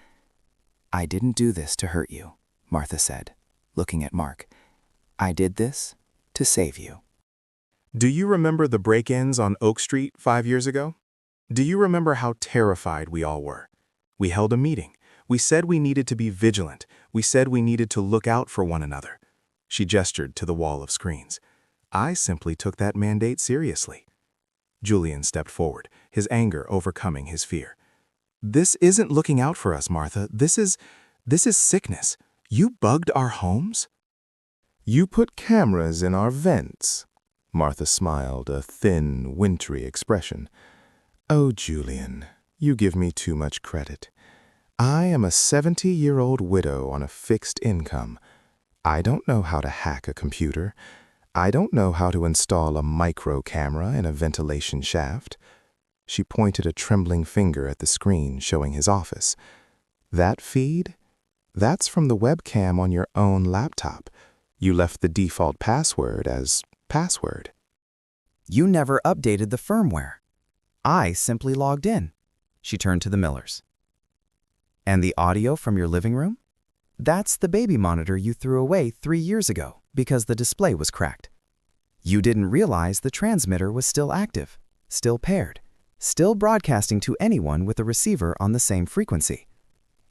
"I didn't do this to hurt you," Martha said, looking at Mark. "I did this to save you." Do you remember the break-ins on Oak Street 5 years ago? Do you remember how terrified we all were? We held a meeting. We said we needed to be vigilant. We said we needed to look out for one another. She gestured to the wall of screens. I simply took that mandate seriously. Julian stepped forward, his anger overcoming his fear. "This isn't looking out for us, Martha. This is sickness. You bugged our homes?" "You put cameras in our vents." Martha smiled, a thin, wintry expression. "Oh, Julian, you give me too much credit. I am a 70-year-old widow on a fixed income. I don't know how to hack a computer. I don't know how to install a micro camera in a ventilation shaft." She pointed a trembling finger at the screen showing his office. "That feed? That's from the webcam on your own laptop. You left the default password as password." "You never updated the firmware. I simply logged in." She turned to the Millers. "And the audio from your living room? That's the baby monitor you threw away 3 years ago because the display was cracked. You didn't realize the transmitter was still active, still paired, still broadcasting to anyone with a receiver on the same frequency.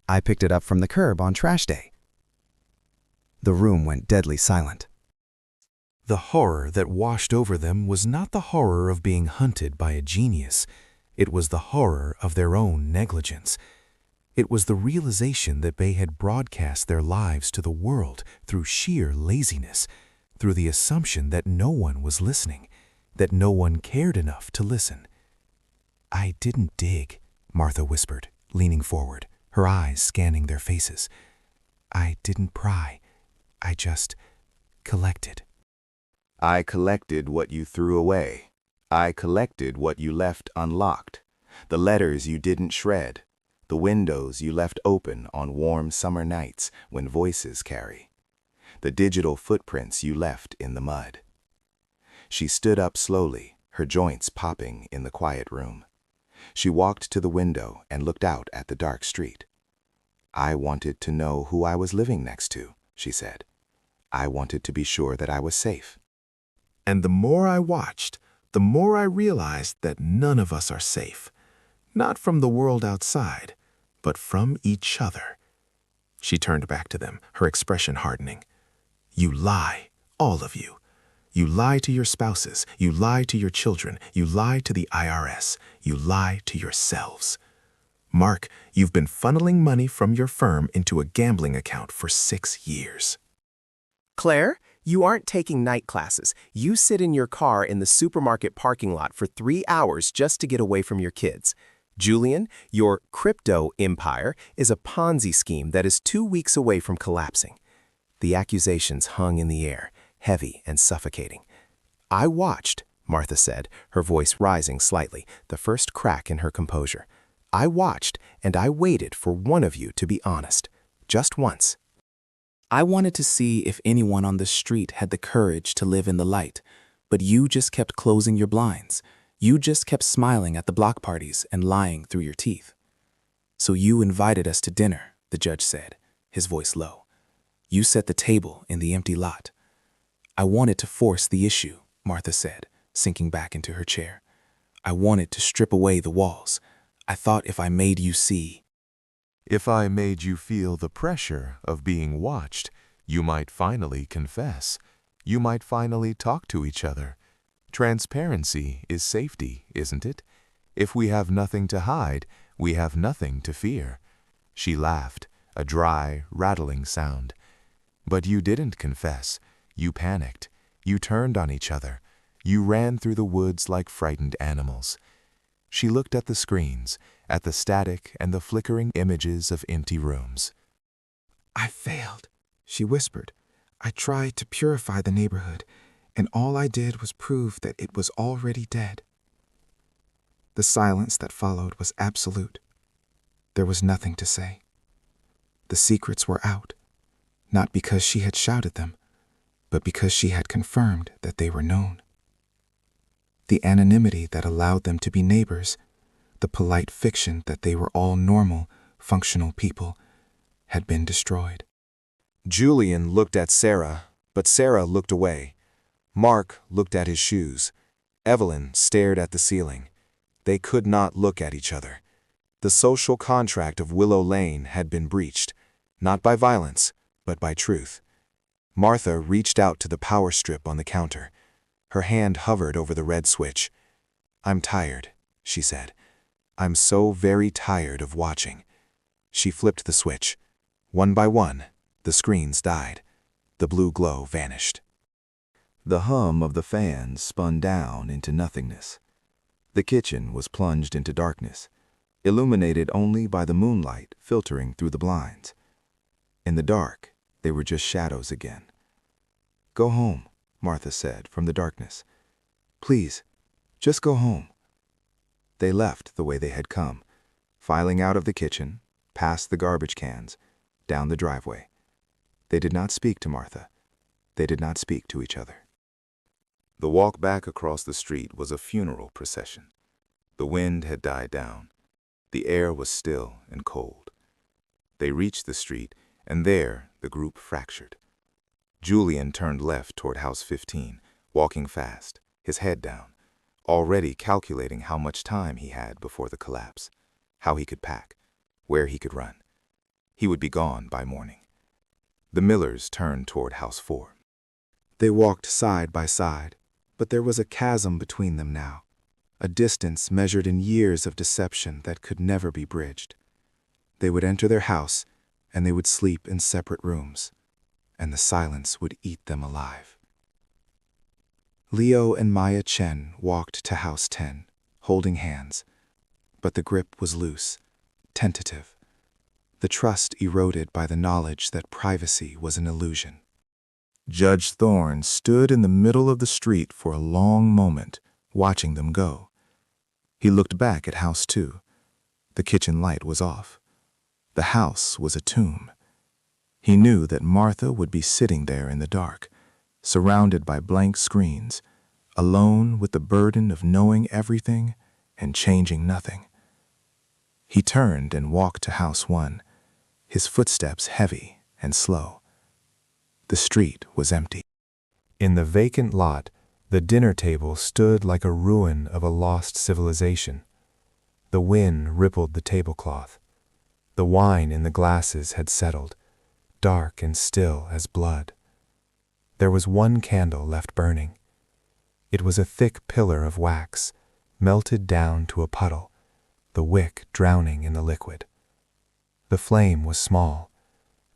I picked it up from the curb on trash day." The room went deadly silent. The horror that washed over them was not the horror of being hunted by a genius. It was the horror of their own negligence. It was the realization that they had broadcast their lives to the world through sheer laziness, through the assumption that no one was listening, that no one cared enough to listen. "I didn't dig," Martha whispered, leaning forward, her eyes scanning their faces. "I didn't pry. I just collected." I collected what you threw away. I collected what you left unlocked. The letters you didn't shred. The windows you left open on warm summer nights when voices carry. The digital footprints you left in the mud. She stood up slowly, her joints popping in the quiet room. She walked to the window and looked out at the dark street. "I wanted to know who I was living next to," she said. "I wanted to be sure that I was safe." And the more I watched, the more I realized that none of us are safe. Not from the world outside, but from each other. She turned back to them, her expression hardening. "You lie, all of you. You lie to your spouses. You lie to your children. You lie to the IRS. You lie to yourselves. Mark, you've been funneling money from your firm into a gambling account for 6 years. Claire, you aren't taking night classes. You sit in your car in the supermarket parking lot for 3 hours just to get away from your kids. Julian, your crypto empire is a Ponzi scheme that is 2 weeks away from collapsing. The accusations hung in the air, heavy and suffocating. I watched, Martha said, her voice rising slightly, the first crack in her composure. I watched and I waited for one of you to be honest, just once. I wanted to see if anyone on the street had the courage to live in the light, but you just kept closing your blinds. You just kept smiling at the block parties and lying through your teeth. So you invited us to dinner, the judge said, his voice low. You set the table in the empty lot. I wanted to force the issue, Martha said, sinking back into her chair. I wanted to strip away the walls. I thought if I made you see. If I made you feel the pressure of being watched, you might finally confess. You might finally talk to each other. Transparency is safety, isn't it? If we have nothing to hide, we have nothing to fear. She laughed, a dry, rattling sound. But you didn't confess. You panicked. You turned on each other. You ran through the woods like frightened animals. She looked at the screens, at the static and the flickering images of empty rooms. I failed, she whispered. I tried to purify the neighborhood, and all I did was prove that it was already dead. The silence that followed was absolute. There was nothing to say. The secrets were out, not because she had shouted them, but because she had confirmed that they were known. The anonymity that allowed them to be neighbors, the polite fiction that they were all normal, functional people, had been destroyed. Julian looked at Sarah, but Sarah looked away. Mark looked at his shoes. Evelyn stared at the ceiling. They could not look at each other. The social contract of Willow Lane had been breached, not by violence, but by truth. Martha reached out to the power strip on the counter. Her hand hovered over the red switch. I'm tired, she said. I'm so very tired of watching. She flipped the switch. One by one, the screens died. The blue glow vanished. The hum of the fans spun down into nothingness. The kitchen was plunged into darkness, illuminated only by the moonlight filtering through the blinds. In the dark, they were just shadows again. Go home, Martha said from the darkness. Please, just go home. They left the way they had come, filing out of the kitchen, past the garbage cans, down the driveway. They did not speak to Martha. They did not speak to each other. The walk back across the street was a funeral procession. The wind had died down. The air was still and cold. They reached the street, and there the group fractured. Julian turned left toward House 15, walking fast, his head down, already calculating how much time he had before the collapse, how he could pack, where he could run. He would be gone by morning. The Millers turned toward House 4. They walked side by side, but there was a chasm between them now, a distance measured in years of deception that could never be bridged. They would enter their house, and they would sleep in separate rooms, and the silence would eat them alive. Leo and Maya Chen walked to House 10, holding hands, but the grip was loose, tentative, the trust eroded by the knowledge that privacy was an illusion. Judge Thorne stood in the middle of the street for a long moment, watching them go. He looked back at House 2. The kitchen light was off. The house was a tomb. He knew that Martha would be sitting there in the dark, surrounded by blank screens, alone with the burden of knowing everything and changing nothing. He turned and walked to House 1, his footsteps heavy and slow. The street was empty. In the vacant lot, the dinner table stood like a ruin of a lost civilization. The wind rippled the tablecloth. The wine in the glasses had settled, dark and still as blood. There was one candle left burning. It was a thick pillar of wax, melted down to a puddle, the wick drowning in the liquid. The flame was small,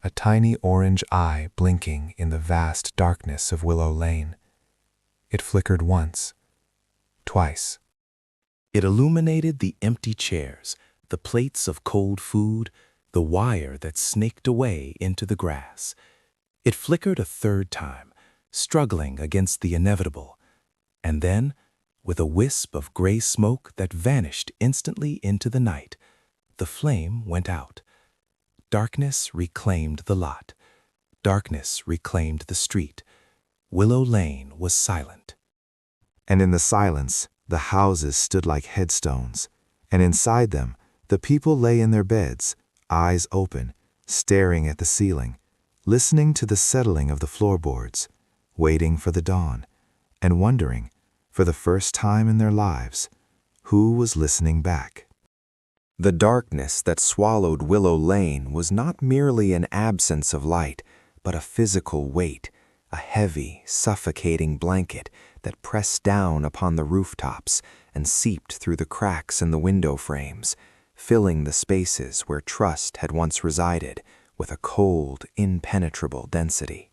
a tiny orange eye blinking in the vast darkness of Willow Lane. It flickered once, twice. It illuminated the empty chairs, the plates of cold food, the wire that snaked away into the grass. It flickered a third time, struggling against the inevitable, and then, with a wisp of gray smoke that vanished instantly into the night, the flame went out. Darkness reclaimed the lot. Darkness reclaimed the street. Willow Lane was silent. And in the silence, the houses stood like headstones, and inside them, the people lay in their beds, eyes open, staring at the ceiling, listening to the settling of the floorboards, waiting for the dawn, and wondering, for the first time in their lives, who was listening back. The darkness that swallowed Willow Lane was not merely an absence of light, but a physical weight, a heavy, suffocating blanket that pressed down upon the rooftops and seeped through the cracks in the window frames, filling the spaces where trust had once resided with a cold, impenetrable density.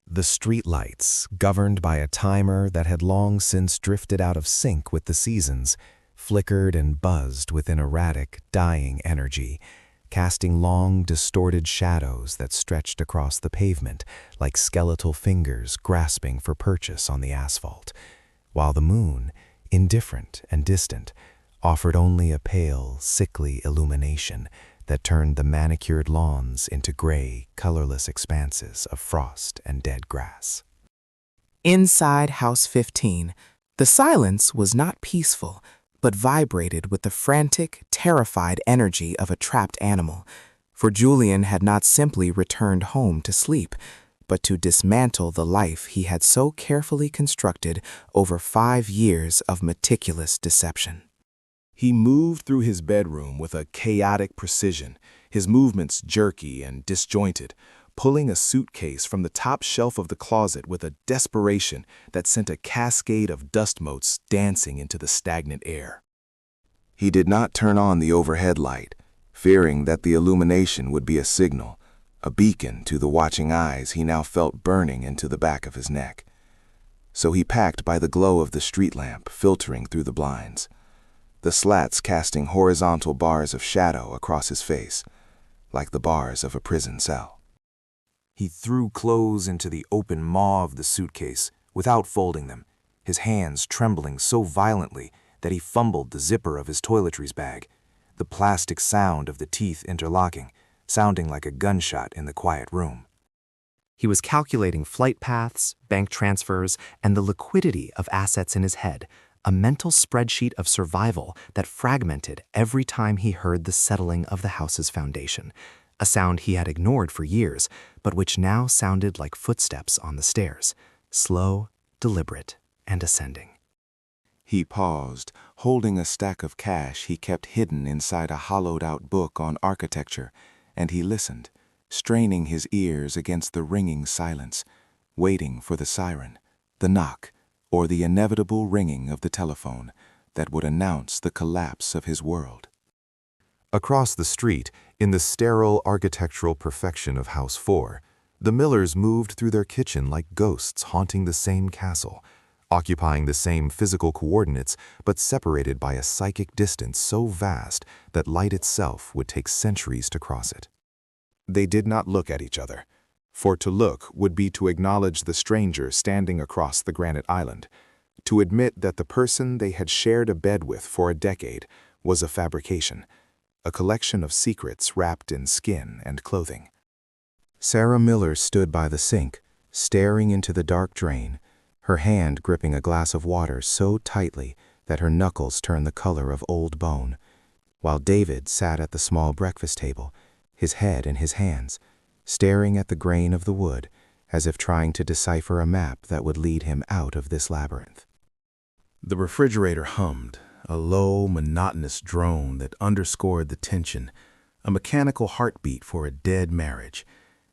The streetlights, governed by a timer that had long since drifted out of sync with the seasons, flickered and buzzed with an erratic, dying energy, casting long, distorted shadows that stretched across the pavement like skeletal fingers grasping for purchase on the asphalt, while the moon, indifferent and distant, offered only a pale, sickly illumination that turned the manicured lawns into gray, colorless expanses of frost and dead grass. Inside House 15, the silence was not peaceful, but vibrated with the frantic, terrified energy of a trapped animal, for Julian had not simply returned home to sleep, but to dismantle the life he had so carefully constructed over 5 years of meticulous deception. He moved through his bedroom with a chaotic precision, his movements jerky and disjointed, pulling a suitcase from the top shelf of the closet with a desperation that sent a cascade of dust motes dancing into the stagnant air. He did not turn on the overhead light, fearing that the illumination would be a signal, a beacon to the watching eyes he now felt burning into the back of his neck. So he packed by the glow of the street lamp filtering through the blinds, the slats casting horizontal bars of shadow across his face, like the bars of a prison cell. He threw clothes into the open maw of the suitcase without folding them, his hands trembling so violently that he fumbled the zipper of his toiletries bag, the plastic sound of the teeth interlocking, sounding like a gunshot in the quiet room. He was calculating flight paths, bank transfers, and the liquidity of assets in his head, a mental spreadsheet of survival that fragmented every time he heard the settling of the house's foundation, a sound he had ignored for years, but which now sounded like footsteps on the stairs, slow, deliberate, and ascending. He paused, holding a stack of cash he kept hidden inside a hollowed-out book on architecture, and he listened, straining his ears against the ringing silence, waiting for the siren, the knock, or the inevitable ringing of the telephone that would announce the collapse of his world. Across the street, in the sterile architectural perfection of House 4, the Millers moved through their kitchen like ghosts haunting the same castle, occupying the same physical coordinates but separated by a psychic distance so vast that light itself would take centuries to cross it. They did not look at each other, for to look would be to acknowledge the stranger standing across the granite island, to admit that the person they had shared a bed with for a decade was a fabrication, a collection of secrets wrapped in skin and clothing. Sarah Miller stood by the sink, staring into the dark drain, her hand gripping a glass of water so tightly that her knuckles turned the color of old bone, while David sat at the small breakfast table, his head in his hands, staring at the grain of the wood as if trying to decipher a map that would lead him out of this labyrinth. The refrigerator hummed, a low, monotonous drone that underscored the tension, a mechanical heartbeat for a dead marriage,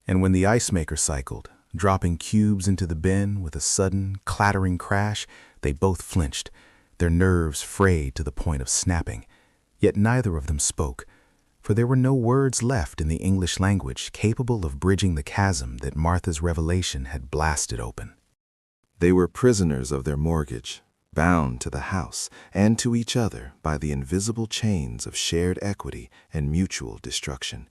and when the ice maker cycled, dropping cubes into the bin with a sudden, clattering crash, they both flinched, their nerves frayed to the point of snapping. Yet neither of them spoke, for there were no words left in the English language capable of bridging the chasm that Martha's revelation had blasted open. They were prisoners of their mortgage, bound to the house and to each other by the invisible chains of shared equity and mutual destruction.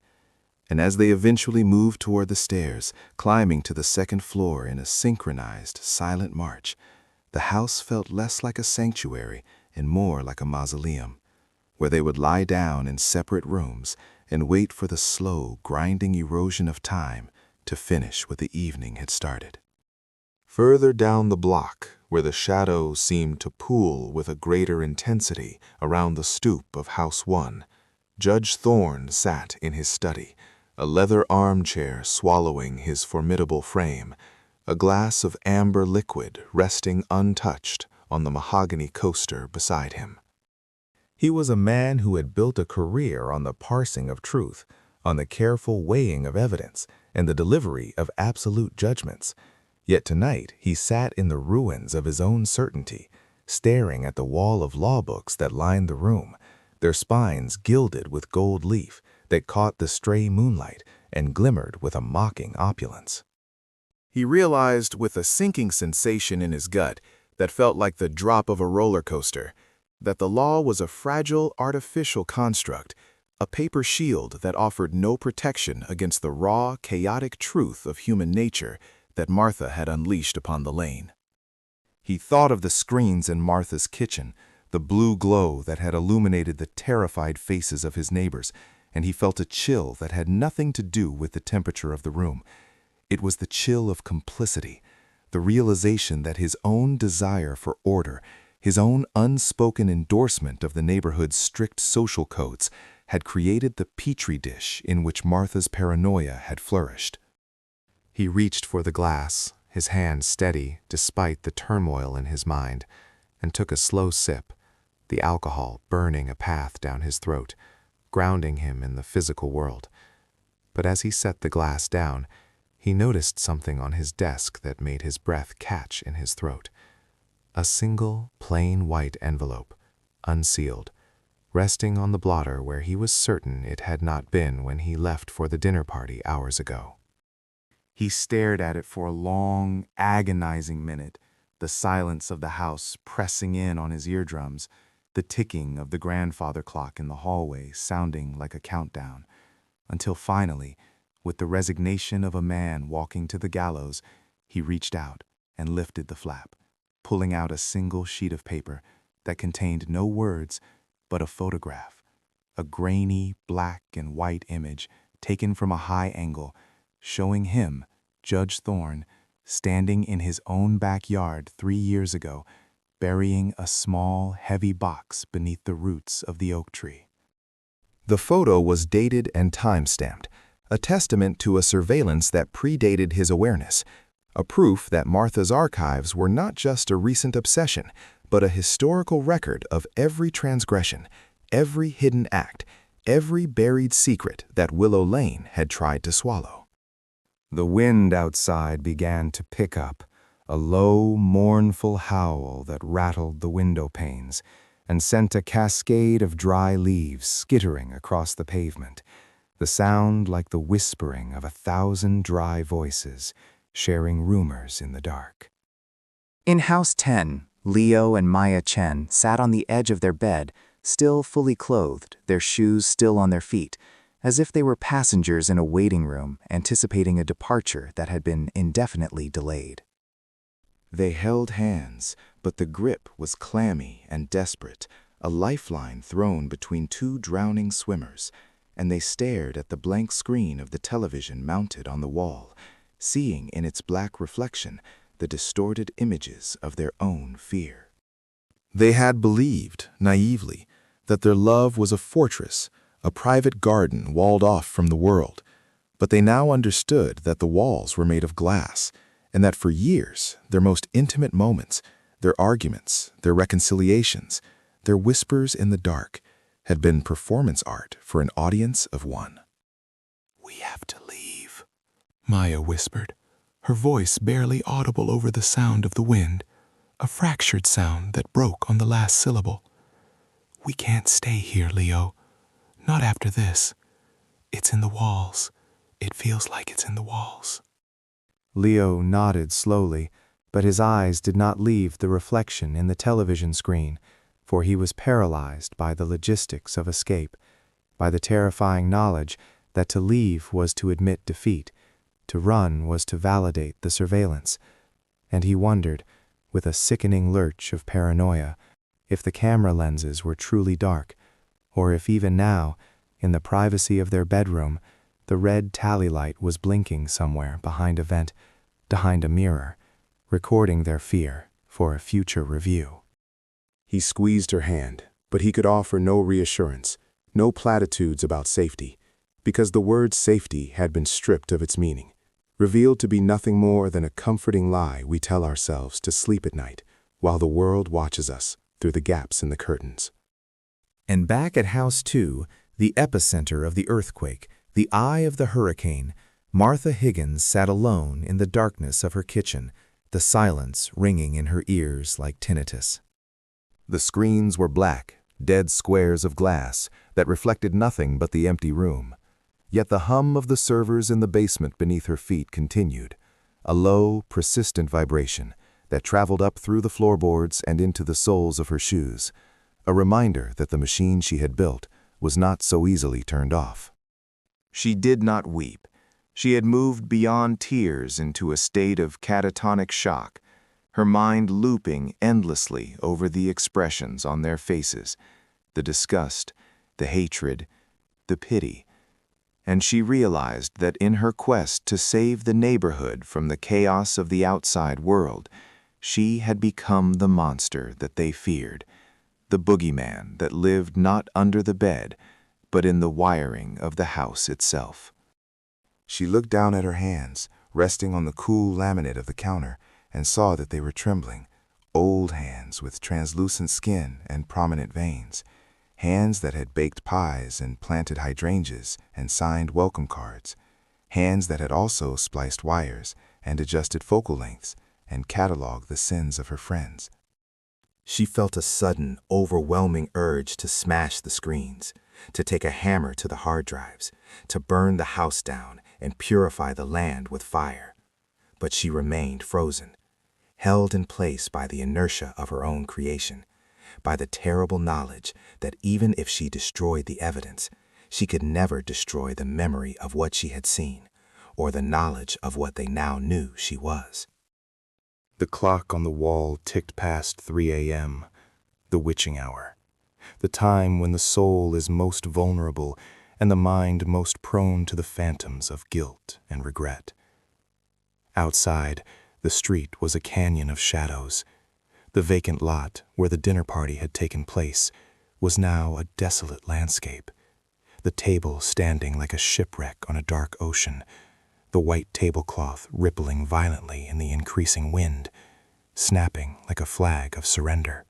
And as they eventually moved toward the stairs, climbing to the second floor in a synchronized, silent march, the house felt less like a sanctuary and more like a mausoleum, where they would lie down in separate rooms and wait for the slow, grinding erosion of time to finish what the evening had started. Further down the block, where the shadows seemed to pool with a greater intensity around the stoop of House 1, Judge Thorne sat in his study, a leather armchair swallowing his formidable frame, a glass of amber liquid resting untouched on the mahogany coaster beside him. He was a man who had built a career on the parsing of truth, on the careful weighing of evidence, and the delivery of absolute judgments. Yet tonight he sat in the ruins of his own certainty, staring at the wall of law books that lined the room, their spines gilded with gold leaf that caught the stray moonlight and glimmered with a mocking opulence. He realized with a sinking sensation in his gut that felt like the drop of a roller coaster that the law was a fragile, artificial construct, a paper shield that offered no protection against the raw, chaotic truth of human nature that Martha had unleashed upon the lane. He thought of the screens in Martha's kitchen, the blue glow that had illuminated the terrified faces of his neighbors, and he felt a chill that had nothing to do with the temperature of the room. It was the chill of complicity, the realization that his own desire for order, his own unspoken endorsement of the neighborhood's strict social codes, had created the petri dish in which Martha's paranoia had flourished. He reached for the glass, his hand steady despite the turmoil in his mind, and took a slow sip, the alcohol burning a path down his throat, grounding him in the physical world. But as he set the glass down, he noticed something on his desk that made his breath catch in his throat. A single, plain white envelope, unsealed, resting on the blotter where he was certain it had not been when he left for the dinner party hours ago. He stared at it for a long, agonizing minute, the silence of the house pressing in on his eardrums, the ticking of the grandfather clock in the hallway sounding like a countdown, until finally, with the resignation of a man walking to the gallows, he reached out and lifted the flap, pulling out a single sheet of paper that contained no words but a photograph, a grainy black and white image taken from a high angle, showing him, Judge Thorne, standing in his own backyard 3 years ago, burying a small, heavy box beneath the roots of the oak tree. The photo was dated and time-stamped, a testament to a surveillance that predated his awareness, a proof that Martha's archives were not just a recent obsession, but a historical record of every transgression, every hidden act, every buried secret that Willow Lane had tried to swallow. The wind outside began to pick up, a low, mournful howl that rattled the window panes and sent a cascade of dry leaves skittering across the pavement, the sound like the whispering of 1,000 dry voices sharing rumors in the dark. In House 10, Leo and Maya Chen sat on the edge of their bed, still fully clothed, their shoes still on their feet, as if they were passengers in a waiting room anticipating a departure that had been indefinitely delayed. They held hands, but the grip was clammy and desperate, a lifeline thrown between two drowning swimmers, and they stared at the blank screen of the television mounted on the wall, seeing in its black reflection the distorted images of their own fear. They had believed, naively, that their love was a fortress, a private garden walled off from the world, but they now understood that the walls were made of glass, and that for years their most intimate moments, their arguments, their reconciliations, their whispers in the dark, had been performance art for an audience of one. "We have to leave," Maya whispered, her voice barely audible over the sound of the wind, a fractured sound that broke on the last syllable. "We can't stay here, Leo. Not after this. It's in the walls. It feels like it's in the walls." Leo nodded slowly, but his eyes did not leave the reflection in the television screen, for he was paralyzed by the logistics of escape, by the terrifying knowledge that to leave was to admit defeat, to run was to validate the surveillance, and he wondered, with a sickening lurch of paranoia, if the camera lenses were truly dark, or if even now, in the privacy of their bedroom, The red tally light was blinking somewhere behind a vent, behind a mirror, recording their fear for a future review. He squeezed her hand, but he could offer no reassurance, no platitudes about safety, because the word safety had been stripped of its meaning, revealed to be nothing more than a comforting lie we tell ourselves to sleep at night, while the world watches us through the gaps in the curtains. And back at House 2, the epicenter of the earthquake, the eye of the hurricane, Martha Higgins sat alone in the darkness of her kitchen, the silence ringing in her ears like tinnitus. The screens were black, dead squares of glass that reflected nothing but the empty room. Yet the hum of the servers in the basement beneath her feet continued, a low, persistent vibration that traveled up through the floorboards and into the soles of her shoes, a reminder that the machine she had built was not so easily turned off. She did not weep. She had moved beyond tears into a state of catatonic shock, her mind looping endlessly over the expressions on their faces, the disgust, the hatred, the pity. And she realized that in her quest to save the neighborhood from the chaos of the outside world, she had become the monster that they feared, the boogeyman that lived not under the bed, but in the wiring of the house itself. She looked down at her hands, resting on the cool laminate of the counter, and saw that they were trembling, old hands with translucent skin and prominent veins, hands that had baked pies and planted hydrangeas and signed welcome cards, hands that had also spliced wires and adjusted focal lengths and cataloged the sins of her friends. She felt a sudden, overwhelming urge to smash the screens, to take a hammer to the hard drives, to burn the house down and purify the land with fire. But she remained frozen, held in place by the inertia of her own creation, by the terrible knowledge that even if she destroyed the evidence, she could never destroy the memory of what she had seen, or the knowledge of what they now knew she was. The clock on the wall ticked past 3 a.m., the witching hour, the time when the soul is most vulnerable and the mind most prone to the phantoms of guilt and regret. Outside, the street was a canyon of shadows. The vacant lot where the dinner party had taken place was now a desolate landscape, the table standing like a shipwreck on a dark ocean, the white tablecloth rippling violently in the increasing wind, snapping like a flag of surrender.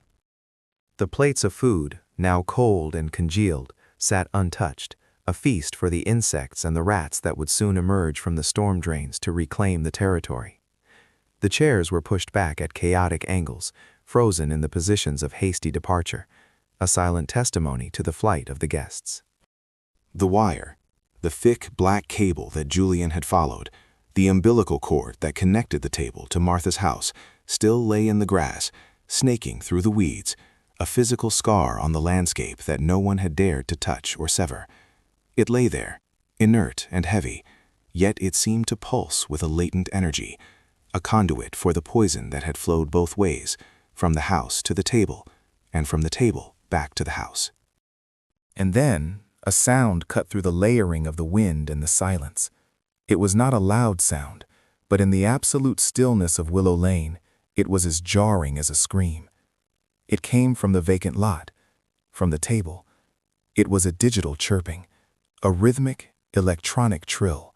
The plates of food, now cold and congealed, sat untouched, a feast for the insects and the rats that would soon emerge from the storm drains to reclaim the territory. The chairs were pushed back at chaotic angles, frozen in the positions of hasty departure, a silent testimony to the flight of the guests. The wire, the thick black cable that Julian had followed, the umbilical cord that connected the table to Martha's house, still lay in the grass, snaking through the weeds, a physical scar on the landscape that no one had dared to touch or sever. It lay there, inert and heavy, yet it seemed to pulse with a latent energy, a conduit for the poison that had flowed both ways, from the house to the table, and from the table back to the house. And then a sound cut through the layering of the wind and the silence. It was not a loud sound, but in the absolute stillness of Willow Lane, it was as jarring as a scream. It came from the vacant lot, from the table. It was a digital chirping, a rhythmic, electronic trill.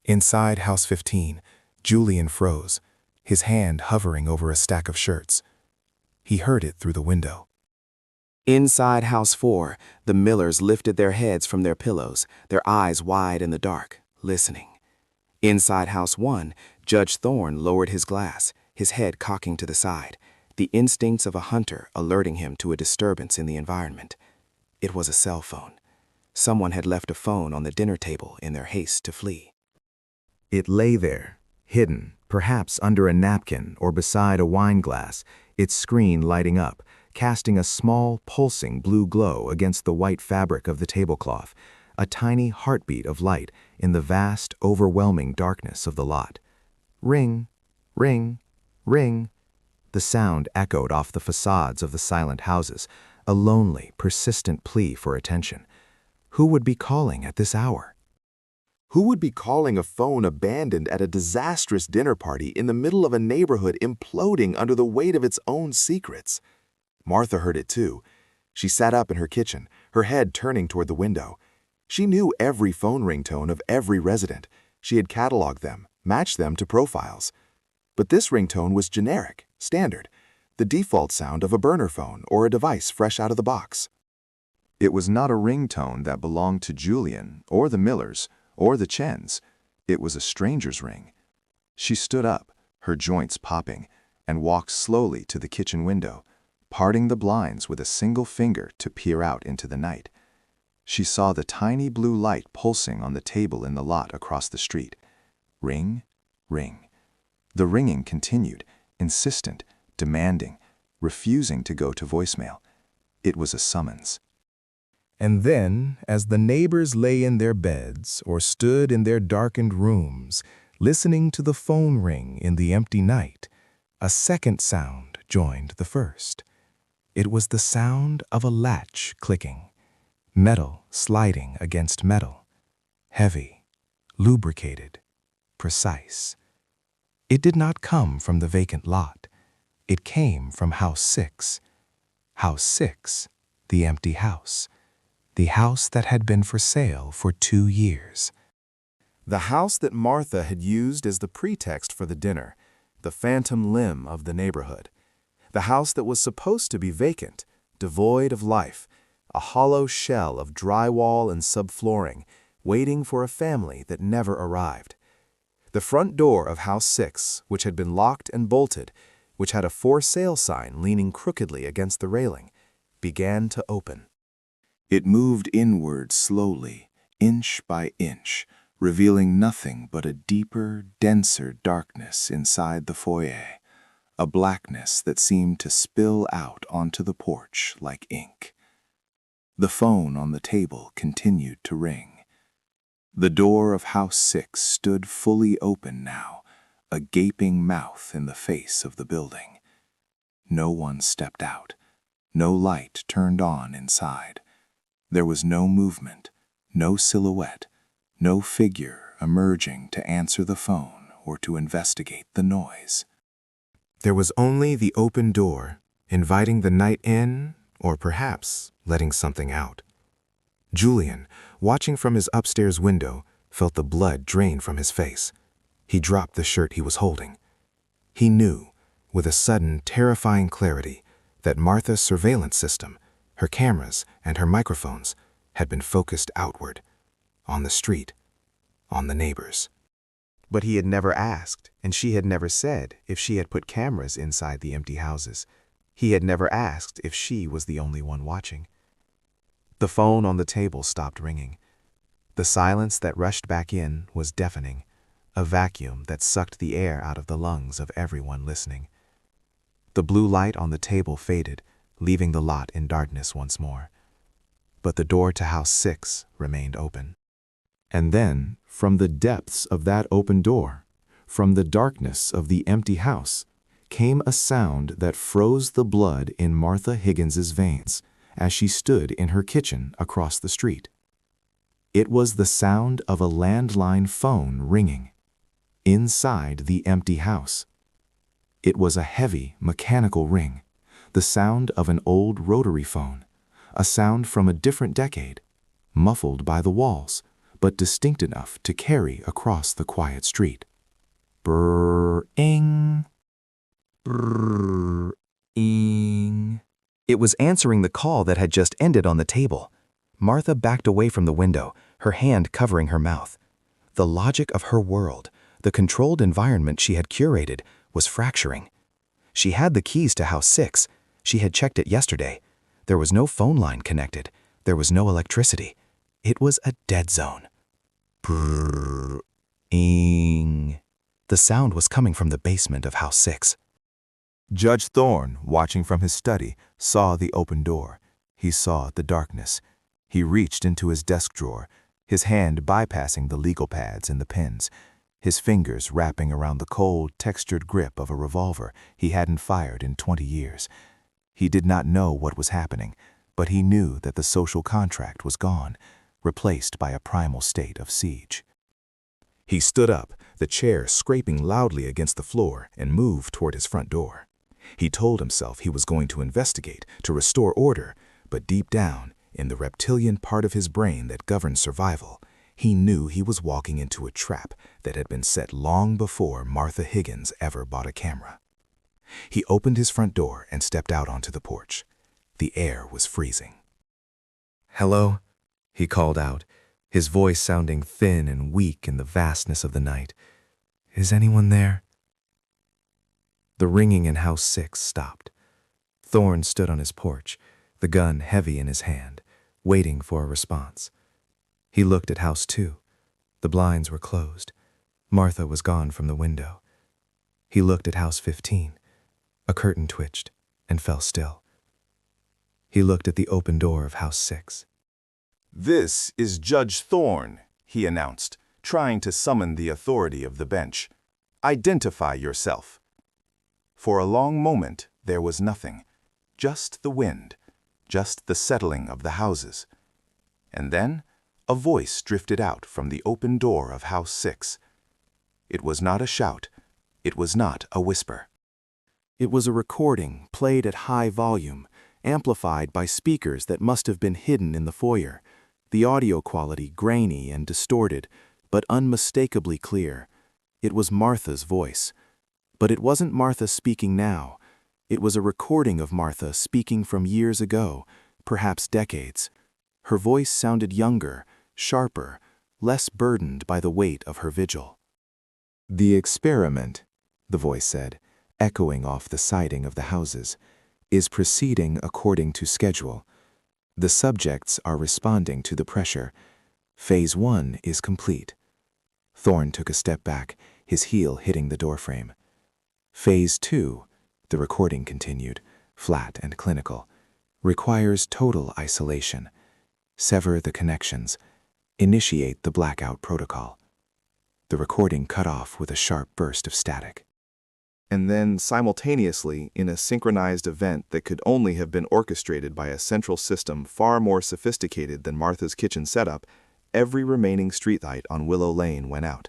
Inside House 15, Julian froze, his hand hovering over a stack of shirts. He heard it through the window. Inside House 4, the Millers lifted their heads from their pillows, their eyes wide in the dark, listening. Inside House 1, Judge Thorne lowered his glass, his head cocking to the side, the instincts of a hunter alerting him to a disturbance in the environment. It was a cell phone. Someone had left a phone on the dinner table in their haste to flee. It lay there, hidden, perhaps under a napkin or beside a wine glass, its screen lighting up, casting a small, pulsing blue glow against the white fabric of the tablecloth, a tiny heartbeat of light in the vast, overwhelming darkness of the lot. Ring, ring, ring. The sound echoed off the facades of the silent houses, a lonely, persistent plea for attention. Who would be calling at this hour? Who would be calling a phone abandoned at a disastrous dinner party in the middle of a neighborhood imploding under the weight of its own secrets? Martha heard it too. She sat up in her kitchen, her head turning toward the window. She knew every phone ringtone of every resident. She had cataloged them, matched them to profiles. But this ringtone was generic, standard, the default sound of a burner phone or a device fresh out of the box. It was not a ringtone that belonged to Julian or the Millers or the Chens. It was a stranger's ring. She stood up, her joints popping, and walked slowly to the kitchen window, parting the blinds with a single finger to peer out into the night. She saw the tiny blue light pulsing on the table in the lot across the street. Ring, ring. The ringing continued, insistent, demanding, refusing to go to voicemail. It was a summons. And then, as the neighbors lay in their beds or stood in their darkened rooms, listening to the phone ring in the empty night, a second sound joined the first. It was the sound of a latch clicking, metal sliding against metal, heavy, lubricated, precise. It did not come from the vacant lot. It came from House 6. House 6, the empty house. The house that had been for sale for 2 years. The house that Martha had used as the pretext for the dinner, the phantom limb of the neighborhood. The house that was supposed to be vacant, devoid of life, a hollow shell of drywall and subflooring, waiting for a family that never arrived. The front door of House 6, which had been locked and bolted, which had a for sale sign leaning crookedly against the railing, began to open. It moved inward slowly, inch by inch, revealing nothing but a deeper, denser darkness inside the foyer, a blackness that seemed to spill out onto the porch like ink. The phone on the table continued to ring. The door of House 6 stood fully open now, a gaping mouth in the face of the building. No one stepped out. No light turned on inside. There was no movement, no silhouette, no figure emerging to answer the phone or to investigate the noise. There was only the open door, inviting the night in, or perhaps letting something out. Julian, watching from his upstairs window, felt the blood drain from his face. He dropped the shirt he was holding. He knew, with a sudden, terrifying clarity, that Martha's surveillance system, her cameras and her microphones, had been focused outward, on the street, on the neighbors. But he had never asked, and she had never said if she had put cameras inside the empty houses. He had never asked if she was the only one watching. The phone on the table stopped ringing. The silence that rushed back in was deafening, a vacuum that sucked the air out of the lungs of everyone listening. The blue light on the table faded, leaving the lot in darkness once more. But the door to House 6 remained open. And then, from the depths of that open door, from the darkness of the empty house, came a sound that froze the blood in Martha Higgins's veins as she stood in her kitchen across the street. It was the sound of a landline phone ringing inside the empty house. It was a heavy, mechanical ring, the sound of an old rotary phone, a sound from a different decade, muffled by the walls, but distinct enough to carry across the quiet street. Brr-ing. Brr-ing. It was answering the call that had just ended on the table. Martha backed away from the window, her hand covering her mouth. The logic of her world, the controlled environment she had curated, was fracturing. She had the keys to House 6. She had checked it yesterday. There was no phone line connected. There was no electricity. It was a dead zone. Brrr-ing. The sound was coming from the basement of House 6. Judge Thorne, watching from his study, saw the open door. He saw the darkness. He reached into his desk drawer, his hand bypassing the legal pads and the pens, his fingers wrapping around the cold, textured grip of a revolver he hadn't fired in 20 years. He did not know what was happening, but he knew that the social contract was gone, replaced by a primal state of siege. He stood up, the chair scraping loudly against the floor, and moved toward his front door. He told himself he was going to investigate, to restore order, but deep down, in the reptilian part of his brain that governs survival, he knew he was walking into a trap that had been set long before Martha Higgins ever bought a camera. He opened his front door and stepped out onto the porch. The air was freezing. "Hello?" he called out, his voice sounding thin and weak in the vastness of the night. "Is anyone there?" The ringing in House 6 stopped. Thorne stood on his porch, the gun heavy in his hand, waiting for a response. He looked at House 2. The blinds were closed. Martha was gone from the window. He looked at House 15. A curtain twitched and fell still. He looked at the open door of House 6. "This is Judge Thorne," he announced, trying to summon the authority of the bench. "Identify yourself." For a long moment, there was nothing. Just the wind, just the settling of the houses. And then, a voice drifted out from the open door of House 6. It was not a shout. It was not a whisper. It was a recording played at high volume, amplified by speakers that must have been hidden in the foyer, the audio quality grainy and distorted, but unmistakably clear. It was Martha's voice. But it wasn't Martha speaking now. It was a recording of Martha speaking from years ago, perhaps decades. Her voice sounded younger, sharper, less burdened by the weight of her vigil. "The experiment," the voice said, echoing off the siding of the houses, "is proceeding according to schedule. The subjects are responding to the pressure. Phase 1 is complete." Thorne took a step back, his heel hitting the doorframe. "Phase 2, the recording continued, flat and clinical, requires total isolation. Sever the connections. Initiate the blackout protocol." The recording cut off with a sharp burst of static. And then, simultaneously, in a synchronized event that could only have been orchestrated by a central system far more sophisticated than Martha's kitchen setup, every remaining streetlight on Willow Lane went out.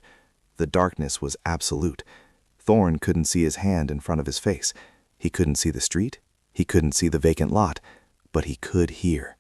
The darkness was absolute. Thorne couldn't see his hand in front of his face. He couldn't see the street. He couldn't see the vacant lot. But he could hear.